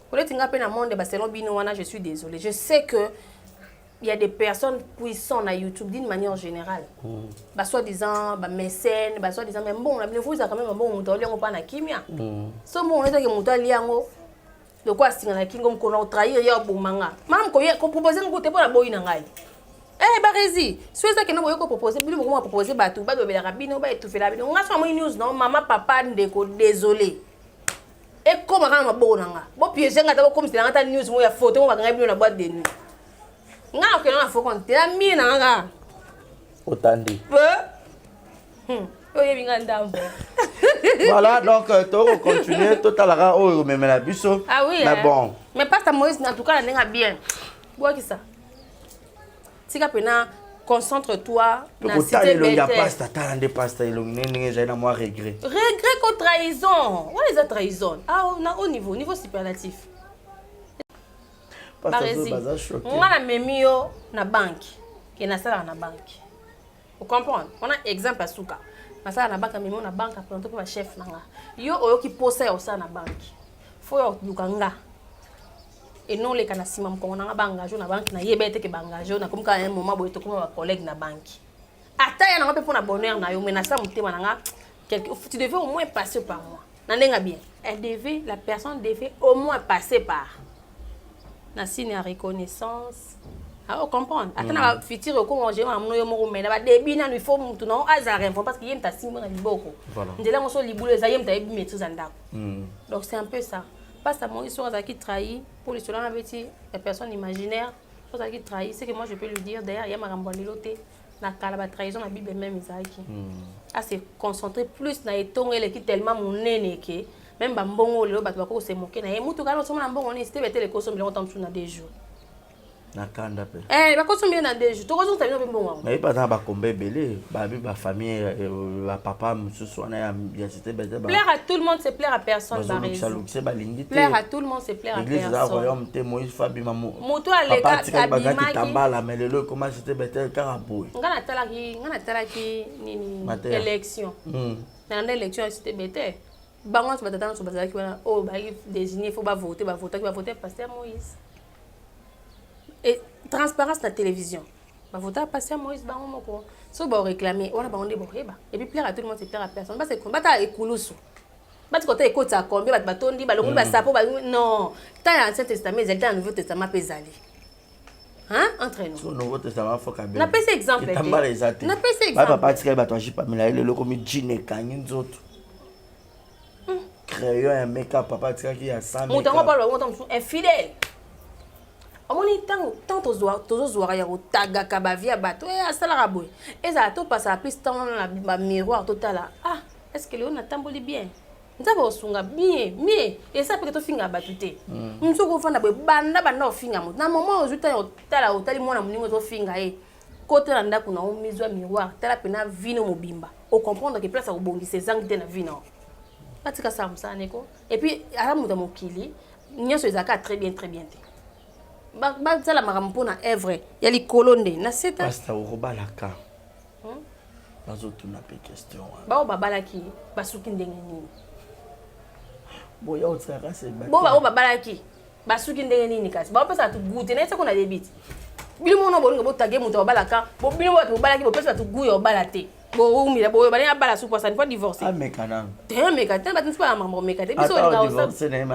koletinga pe na monde ba selo bino wana je suis désolé je sais que il y a des personnes puissantes na YouTube d'une manière générale ba soi-disant ba mécène ba soi-disant mais bon la bien vous ça quand même bon on doit pas na kimia so bon on est que muto liango de quoi si on a kingo mkono trahir ya bomanga mam ko proposer ngote pour la boyina ngai barezi soit ça que no boyo ko proposer bino ko proposer batu ba do bela rabino ba étouffer la bino nga so mo news non maman papa ndeko désolé et comme quand ma bonanga bo piéger ngata ko comme si ngata news mo ya photo mo ba ngai bino na boîte de nuit nga ko na fo konte la mi na nga otandi oye binga ndambo. Voilà, donc tu vas continuer totalement au même la biso. Ah oui. Mais bon. Mais pas ta Moïse en tout cas n'est bien. Quoi qui ça? Si capena concentre-toi na cité belle. Il y a pasta, t'as des pasta il n'engage na moi regret. Regret contre trahison. What is that trahison? Ah au niveau superlatif. Par exemple, on a même yo na banque, qui na sala na banque. Vous comprenez? On a exemple à Souka. Masala na banque même na banque après on peut chef nanga. Yo oyo ki posa ya osa na banque. Faut yo lukanga. Et non les kana simam ko na banque na banque na yebete ke bangajo na comme quand un moment boy to comme ma collègue na banque. Ata ya na pour na bonheur na yo mais na sa mutema nanga tu devais au moins passer par moi. Na ndenga bien. La personne devait au moins passer par. Na signe à reconnaissance. Ah, comprendre. Attends, na futur ko manger amno yo moko mena ba début na il faut mutu non azar info parce que yem ta simba na liboko. Ndela mo so libulo za yem ta ebi maîtrise andako. Donc c'est un peu ça. Pas ça mon histoire qui trahit pour les cela avait dit la personne imaginaire, chose qui trahit, c'est que moi je peux lui dire d'ailleurs il y a makambo liloté na kala ba trahison na Bible même Isaac. Ah c'est concentrer plus na etongo ele qui tellement mon nene que même ba mbongo le ba ko se moquer na mutu kana so na mbongo ni c'était bete le koso mi longtemps sur na 2 jours. nakanda pe bakosombie na 2 jours tokozonga bino mpe mbongo mais pas dans bakombe ebele ba famille ba papa mosusu wana ya cité bete plaire à tout le monde c'est plaire à personne plaire à tout le monde c'est plaire à l'église là royaume te Moïse Fabima moto aleka tambala mais lelo comment cité bete karaboy ngana talaki nini élection na élection cité bete bango tu batata so bazaki wana oh ba désigner faut ba voter pasteur Moïse. Et transparence dans la télévision. Bah voter passer Moïse bango moko. So ba réclamer, on a bandé boreba. Et puis plaire à tout le monde, c'est plaire à personne. Ba c'est combat ta ekulusu. Ba tu côté écoute ça combien ba tondi ba longo ba sapo ba non. Dans l'Ancien Testament, il y a le Nouveau Testament pesali. Hein entre nous. Sur le Nouveau Testament faut ka bien. Na pese exemple. Na pese exemple. Ba papa tika ba toji pa mila ile loko mi jine kanyi nzoto. Crayon un make-up papa tika ki ya 100 make-up. Mon parle mon infidèle. Amoni tant tozozwaka ya kotagaka bavia bato asalaka boye ezala topasa plus tant na bamiroir totala est-ce que leo natamboli bien nzambe osunga bien eza mpe tofinga bato te msoko ofanda boye banda ofinga moto na moment ozwi tala otala otali mwana moningo ozofinga ye kote na ndako na omizwa miroir tala mpe na vino mobimba ocomprendre ke place akobongisa ezangi te na vino batika sala mosala neko et puis ala moto ya mokili nyonso ezalaka très bien te bazala makambo mpona œuvre ya likolo nde na seta pasteur okobalaka bazotuna mpe question bao babalaki basuki ndenge nini boya otsaka se bao babalaki basuki ndenge nini kasi baopesa batu gute na esako na debiti bino mona bolinga botage moto babalaka bino bato bobalaki bopesa batu gu ya obala te boumila boyo balinga bala supu asani po divorce amekana te meka te bato nsupa ya mambo meka te biso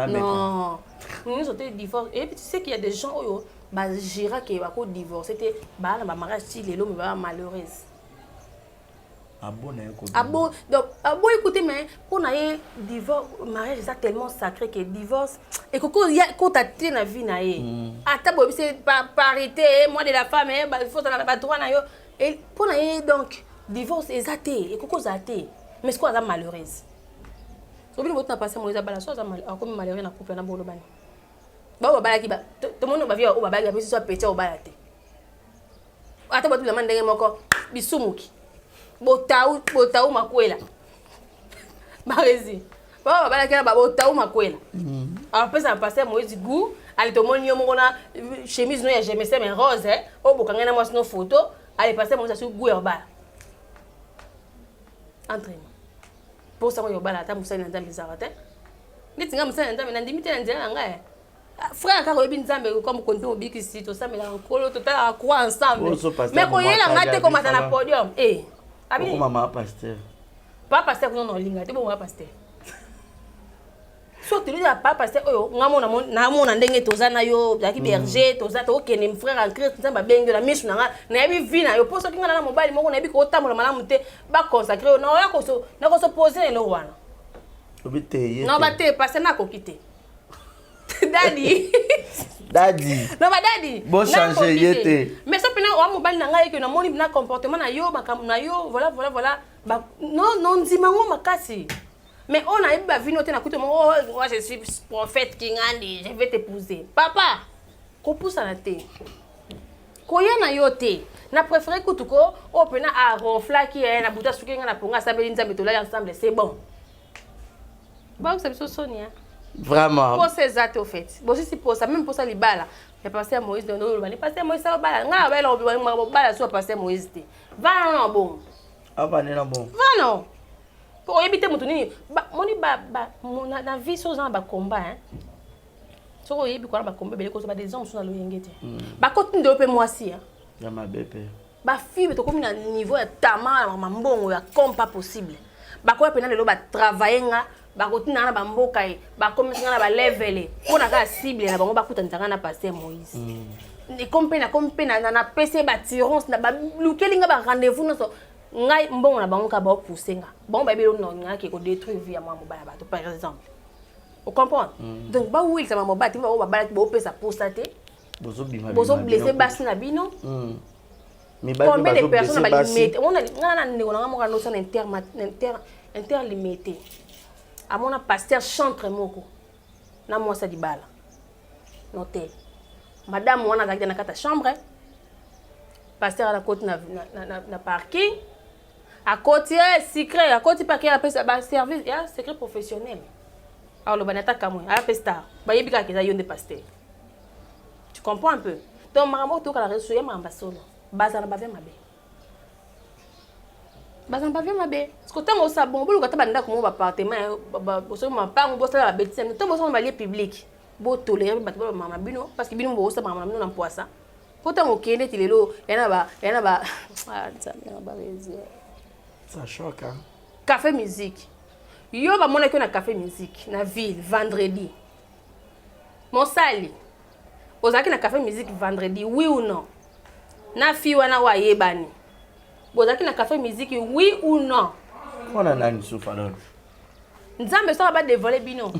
non nous sommes divorce et puis tu sais qu'il y a des gens où bah gira qui va quoi divorcer c'était bah la mariage si les l'homme va malheureuse bon donc bon écoutez mais pour naie divorce mariage c'est tellement sacré que divorce et que il y a quand t'as na vie naie ata boy c'est parité moi de la femme il faut ça la droit na yo et pour naie donc divorce exacté et que zaté mais c'est quoi ça malheureuse so bien votre na passer moi Isabella so ça mal comme malheureux na couple na bolo bani ba balaki ba to mono ba via o babalaki ba so pecha o balate ata ba tu la mandenge moko bisumuki botau makwela barezi ba balaki ba botau makwela alors pesa passer Moïse goût ali to moni yo moko na chemise no ya GMC mais rose o bokanga na moi no photo ali passer Moïse sur goût ya bala entraînement pour ça yo bala ta musana nzambe zarate nitinga musana nzambe na ndimite na nzela nga frère kako ebi nzambe comme konto obikisi to samela nkolo to tala kwa ensemble mais ko yela ngate ko mata na podium abi ko mama pasteur pas pasteur ko no linga te bo mama pasteur so tuli ya pas pasteur oyo ngamona na mona ndenge tozana yo yaki berger toza to kene frère en Christ nzamba bengo na misu na yebi vina yo poso kinga na mobile moko na yebi ko tamola malamu te ba consacrer na ya ko so poser le wana obite non ba te passer na ko kite Daddy. Non, ma daddy. Bon changer yete. Mais ça pena o mobile na ngai que na moni na comportement na yo na yo voilà. Non dimango makasi. Mais on a eu ba vino te na kuto moi je suis prophète kingandi, je vais t'épouser. Papa, ko poussa na te. Ko ya na yo te. Na préféré kutuko o pena a ronfla ki na buta suki na ponga sabeli nzambe to la ensemble, c'est bon. Bon, c'est ça Sonia. Vraiment. Pour ces actes au fait. Bon si pour ça même pour ça les balles. J'ai passé à Moïse de nous, il passé à Moïse ça balle. Nga ba lo balle soit passé à Moïse te. Va non bon. Ah ba na bon. Va non. Pour éviter mutu nini. Ba moni ba na vie so za ba combat hein. So ko yebi ko ba combat bele ko so ba des hommes so na lo yengete. Ba continue de pe moi si hein. Ya ma bébé. Ba fille to comme na niveau ya tama mbongo ya comme pas possible. Ba ko pe na le ba travailler nga bakotina na bamboka e bakomisa na ba level pona ka cible na bango bakuta ntanga na passer Moïse ni kompena na PC ba tirance na ba lukelinga ba rendez-vous no so ngai mbongo na bango ka ba pousser nga bon ba belo no nga ke ko détruire vie ya moi mobala bato par exemple vous comprenez donc ba will ça mobala ti ba bala ti ba pesa pousate bozo blessé basi na bino mais ba combien de personnes ba limité on a ngana ndeko na mo ka no sana interlimité à mon pasteur chantre moko na moi ça di bala noté madame wana azalaki na kati ya chambre pasteur akoti na parking akoti secret akoti parking apesa baservice ya secret professionnel aloba na ataka mwe ape star bayebi kaka eza yo nde pasteur tu comprends un peu donc makambo tokala reso ya makambo solo bazala bavia mabe bazala bavia mabe parce que ntango osa bon boluka ta bandako mo baappartement osoki mapango bosala babetise ntango bosala balie public botolere bato bamama bino parce que bino bosa mama bino na mpoasa po ntango okende ti lelo yana ba ça choque hein café musique yo bamonaki na café musique na ville vendredi mosali ozalaki na café musique vendredi oui ou non na fi wana wayebani bozalaki na café musique oui ou non on a nani soufa alors nzambe so ba dévoiler bino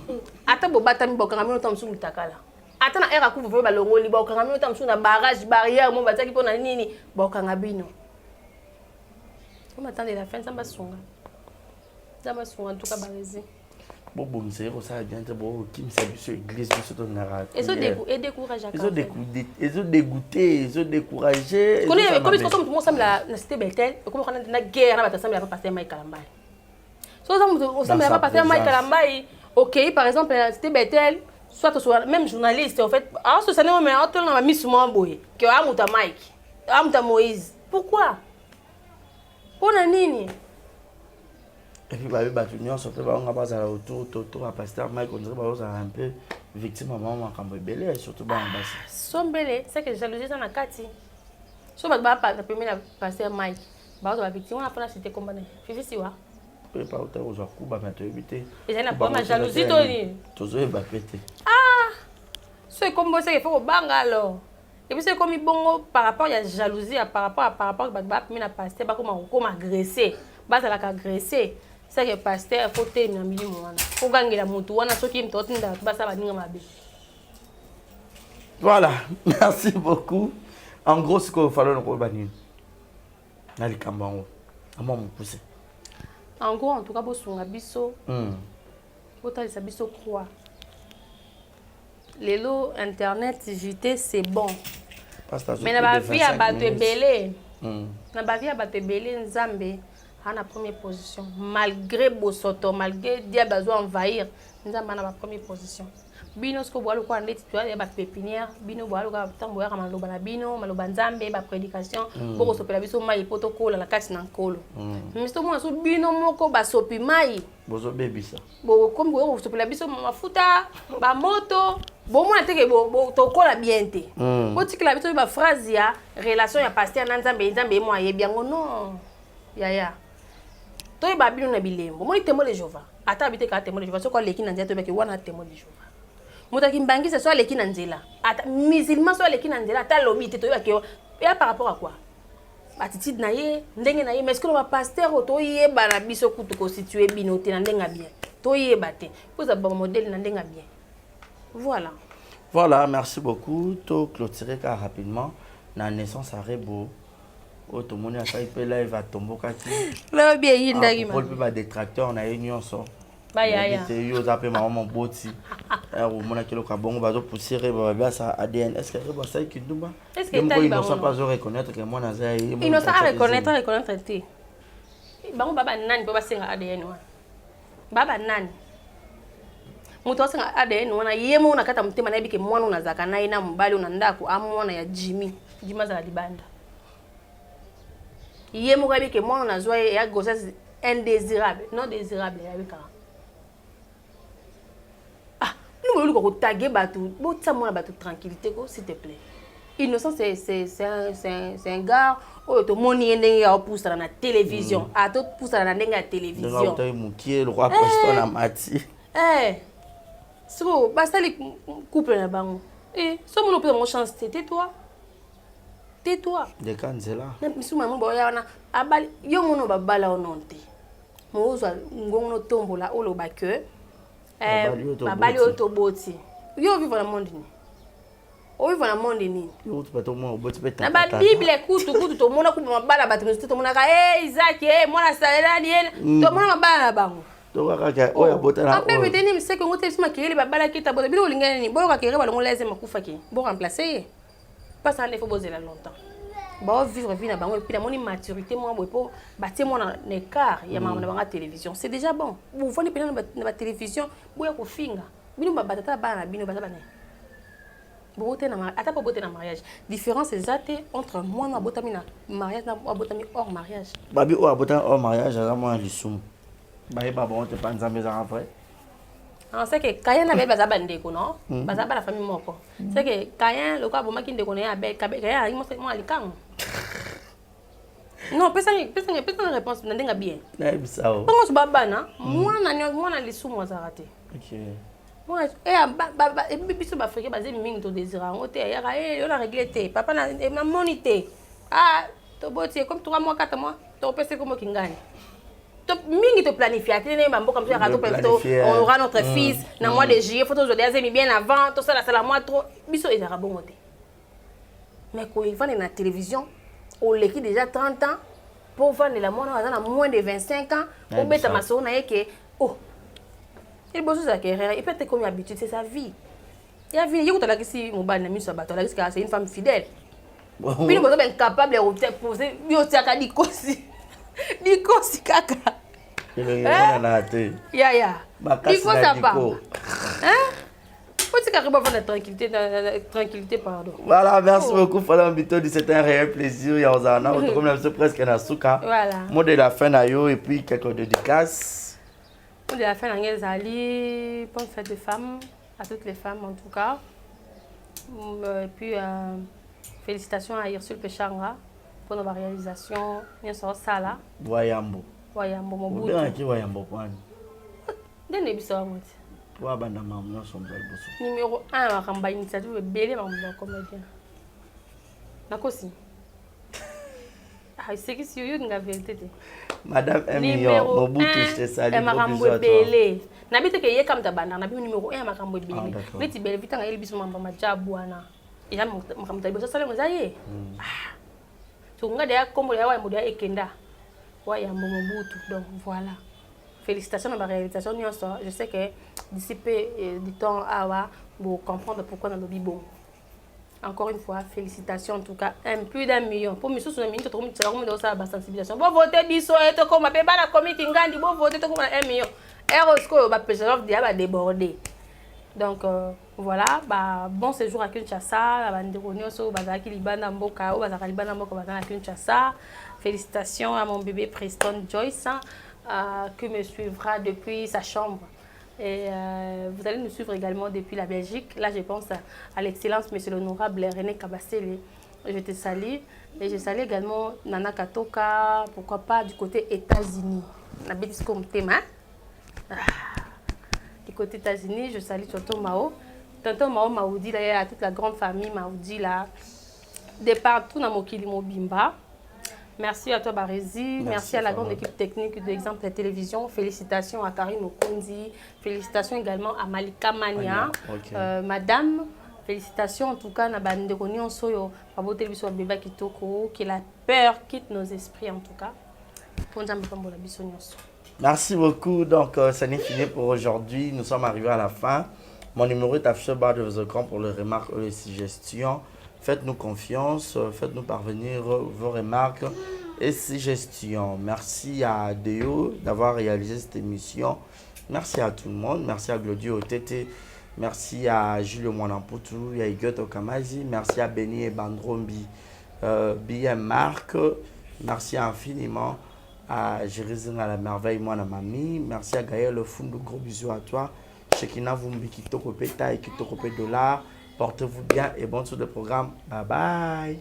ata bobatami bokanga mino tamsu mutakala ata na era kuvu ba longoli bokanga mino tamsu na barrage barrière mo bataki pona nini bokanga bino comment attendre la fin nzamba sunga en tout cas barezi bon c'est ça bien te bon qui me salut sur église biso to nara et décourager ils ont dégoûté ils ont découragé connais comme tout le monde semble la cité Bethel comme on a na guerre na batasemble pas passer Mike Kalambay so ça on semble pas passer Mike Kalambay OK par exemple la cité Bethel soit même journaliste en fait ah ce ça mais on na miss Mamboy que amuta Mike amuta Moïse pourquoi pour nini. Et puis, bah, tu n'y as pas autour à pasteur Mike, on dirait que un peu victime à maman quand on belé, surtout dans le bassin. Son belé, c'est que jalousie dans la carte. Si on va pas permettre à pasteur Mike, bah on va victime, on a pas la cité comme Fifi Siwa. Oui, pas autant aux coups, bah maintenant éviter. Et j'ai pas ma jalousie Tony. Tous eux va péter. Ah, c'est comme ça qu'il faut au bang alors. Et puis c'est comme bon par rapport à la jalousie, par rapport à bah permettre à pasteur, bah comme agresser, bah ça l'a agressé. C'est que pasteur faut terminer milieu mwana faut gagner la moto wana soki mtoto nda basa baninga mabe. Voilà, merci beaucoup. En gros ce qu'il fallait nous bani na likambango amo mupuse en gros en tout cas bosunga biso botalisa biso croix lelo internet JT c'est bon mais na ba vie à bato ebele na ba vie à bato ebele nzambe en première position malgré bosoto malgré diable a envahir nous avons en première position bino ce que boalo ko ndeti tu ya ba pépinière bino boalo ka tambo ya maloba na bino maloba nzambe ba prédication boko sopela biso mai potokola la kati na nkolo misto mo so bino moko ba sopi mai bozo bebisa bo comme bo sopela biso mafuta ba moto bo mo nateke bo tokola bien te bo tikela biso ba phrase ya relation ya pasteur na nzambe mo ayebi yango non ya toi ba bino na bilembo moi témoin de Jéhovah ata habite ka témoin de Jéhovah soko leki na nzela to beke wana témoin de Jéhovah mutaki mbangisa so leki na nzela ata musulman so leki na nzela ata lobi te to beke ya par rapport à quoi attitude na ye ndenge na ye mais est-ce que le pasteur to yeba na biso kutu constituer bino te na ndenga bien to yeba te poza ba modèle na ndenga bien voilà merci beaucoup to clôturer car rapidement na naissance à Rebo. Tout le monde a fait live à Tombokaki. Là bien yindagi ma. Pour pas détracteur on a union so. Ba ya. C'est yo zape maman boti. Alors mon akelo ka bongo bazo pousser ba ça ADN. Est-ce que Rebo ça qui douba? Est-ce que tali ba on pas reconnaître que moi na za il ne sait reconnaître te. Bango baba nani baba senga ADN wa. Baba nani? Mutu asenga ADN wana yemo unakata mtema na ibike mwana unazaka naye na mbali unandako amwana ya Jimmy za libanda. Yemo kabi ke moi on a joué ya grossesse indésirable non désirable ya bika ah nous voulons ko taguer batou botsa moi batou tranquillité ko s'il te plaît innocent c'est un gars oh to moni ndenge ya poussa na télévision a to poussa na ndenge ya télévision to mukie le roi presto na mati so basali couple na bango so mon peut mon chance tais-toi de kanzela na misuma mo boya wana abali yo mono babala ononte mozo ngongo tombola oloba que babali otoboti yo vivre na monde ni o vivre na monde ni yo tu bato mo boti beta na ba bible kutu to mona ku mabala bato mzito to mona ka Isaac mona salani to mona mabala na bango to kaka o ya bota na o apebe teni mseke ngote bisuma kireli babala kita boto bilo lingana ni bolo ka kireli balongo leze makufa ki bo remplacer Parce qu'il faut poser là longtemps. Bon, vivre vie na bango et puis la moni maturité moi pour bâtir mon écart il y a ma télévision c'est déjà bon vous voyez pendant la télévision boya ko finga bino ba batata bana bino batata bana boté na ata pas boté na mariage différence exacte entre moi na botami na mariage na botami hors mariage babi o botami hors mariage là moi lisum ba ba bon te pas nzambe za vrai on sait que Kayen avait baza bandeko non baza ba la famille moko c'est que Kayen le quoi bon maki ndeko na ba Kayen moi alikang non personne réponse n'endenga bien bisao comment se babana moi na lisu moi za raté OK moi et biso ba africain bazé mingi to désirant ote ya on a réglé té papa na monité ah to boti comme 3 mois 4 mois to pèse comme kingani to mingi to planifier tene mambo comme ça rato plutôt on aura notre fils na mois de juillet faut to jodi azemi bien avant to ça la mois trop biso ezara bon ote mais quand il va dans la télévision on l'équipe déjà 30 ans pour vendre la monnaie à moins de 25 ans on met ta maçon na que oh il bosse sa carrière il peut être comme habitude c'est sa vie il a vu il y a qui mobile na miso bato la c'est une femme fidèle puis nous sommes incapables de poser yo tiaka dikosi kaka il est na té ya dikosi ça pas hein faut que arrive à la tranquillité pardon. Voilà, merci beaucoup Fala Mbito, c'était un réel plaisir. Ya ozana comme la presque na suka. Voilà. Mot de la fin na yo et puis quelques dédicaces. Mot de la fin na Zali, bonne fête de femmes à toutes les femmes en tout cas. Et puis félicitations à Ursule Pechanga pour notre réalisation. Bien sûr ça là. Wayambo Mobutu. Bien qui Wayambo kwani. Dene biso amoti. Numéro 1, la ramba initiative belé ma comédien. Nakosi. Ah, c'est que si you nga vérité. Madame Emilio, Mobutu je te salue. Makambo belé. Nabite ke ye kam tabanda, nabi numéro 1 makambo belé. Veti belé vitanga ele biso mamba majabwana. Ila makambo tabiso sale ngozaye. Ah. To nga de kombo ya wa modia ekenda. Wa ya Mobutu donc voilà. Félicitations dans ma réalisation. Je sais que d'ici peu du temps, vous comprendre pourquoi dans le bibo. Encore une fois, félicitations en tout cas. Plus d'1 million. Pour mes sous, on a mis une sensibilisation. Bon, votez biso et tout comme ma la comité ngandi. Bon, votez tout comme 1 million. Erosco, bah, péché va déborder. Donc voilà, bah, bon séjour à Kinshasa. La bande de Ronioso, Bazaki Libana Mboka, Bazaka Libana Mboka, Bazaka Kinshasa. Félicitations à mon bébé Preston Joyce. Que me suivra depuis sa chambre. Et vous allez nous suivre également depuis la Belgique. Là, je pense à l'excellence, monsieur l'honorable René Kabassele. Je te salue. Et je salue également Nana Katoka, pourquoi pas du côté États-Unis. Du côté États-Unis, je salue Tonton Mao. Tonton Mao Maoudi, là, il y a toute la grande famille Maoudi là. De partout dans mon Kilimo Bimba. Merci à toi Barézi, merci à la grande équipe technique d'Exemple la télévision. Félicitations à Karine Okondi, félicitations également à Malika Mania, madame. Félicitations en tout cas à Banderoni en Soyo, à Botel Biso Beba Kitoko, que la peur quitte nos esprits en tout cas. Merci beaucoup, donc ça n'est fini pour aujourd'hui. Nous sommes arrivés à la fin. Mon numéro est affiché au bas de vos écrans pour les remarques ou les suggestions. Faites-nous confiance, faites-nous parvenir vos remarques et suggestions. Merci à Deo d'avoir réalisé cette émission. Merci à tout le monde. Merci à Glodio Otete. Merci à Julio Mwanamputu, à Igoto Kamazi. Merci à Benny et Bandrombi, BM Marc. Merci infiniment à Jérézine à la merveille, moi, mamie. Merci à Gaël Fundu, gros bisous à toi. Shekina Vumbi, Kitoko Peta et Kitoko Dollar. Portez-vous bien et bon sur le programme. Bye bye.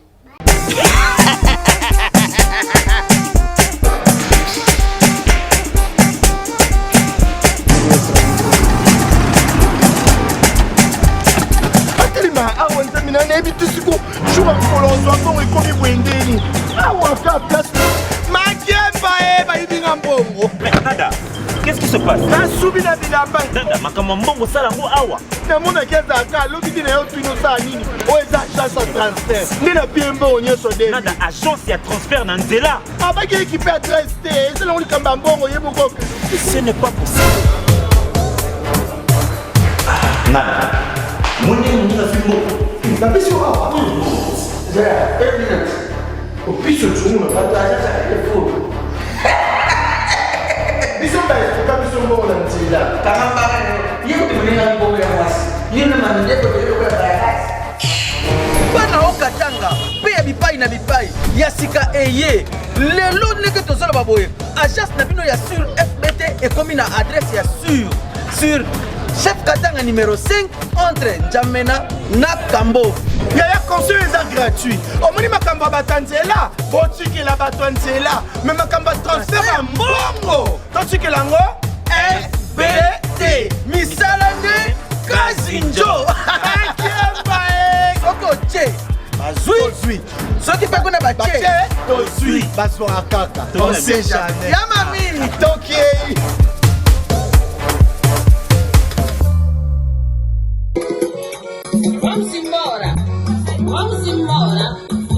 Nada, qu'est-ce qui se passe? Nada, makamambongo salango awa. Nada, agence ya transfert na nzela. Ce n'est pas possible. Nada. opiso tshungu biso baefuka biso mbongo na nzela bana okatanga mpe ya bipai na bipai ya sika eye lelo ndenge tozoloba boye agence na bino ya sur fbt ekomi na adresse ya sur chef katanga numéro 5 entre njamena na kambo yaya conseil eza gratuit omoni makambo ya bato ya nzela botikela bato ya nzela me makambo ya transfert ya mbongo totikela yango fbt misala nde kazinjo soki otie bazwi soki mpe kuna batie tozwi bazwaka kaka osejane ya mami tokei Vamos embora,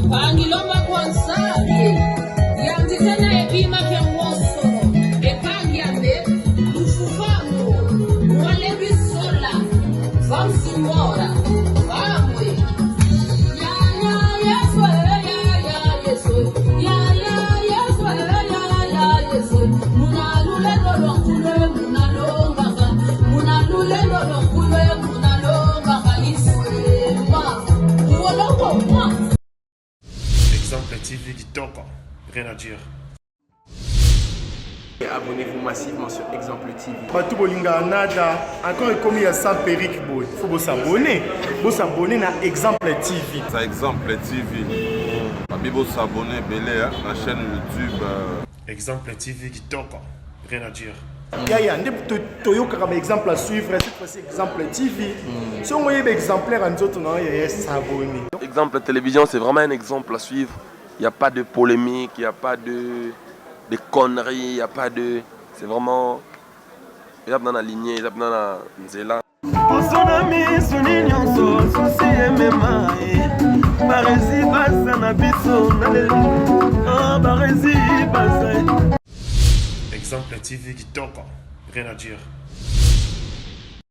pangilomba kwansalie, yandikana epima kengoso, epangiambe, ufufango, wale bisola, vamos embora, vamos. Exemple TV Kitoko, rien à dire. Abonnez-vous massivement sur Exemple TV. Batou bolinga nada encore ekomi ya sans périque boy faut s'abonner na Exemple TV. Ça Exemple TV. Babibo s'abonner belé la chaîne YouTube. Exemple TV Kitoko, rien à dire. Yaya nde toyokaka ba exemple à suivre cette fois-ci Exemple TV. Si on voyait exemplaire en autres non yaya s'abonner. Exemple télévision, c'est vraiment un exemple à suivre. Il n'y a pas de polémique, il n'y a pas de conneries, il n'y a pas de... C'est vraiment... Il y a dans la lignée, il y a dans la nzela. Exemple TV Kitoko, rien à dire.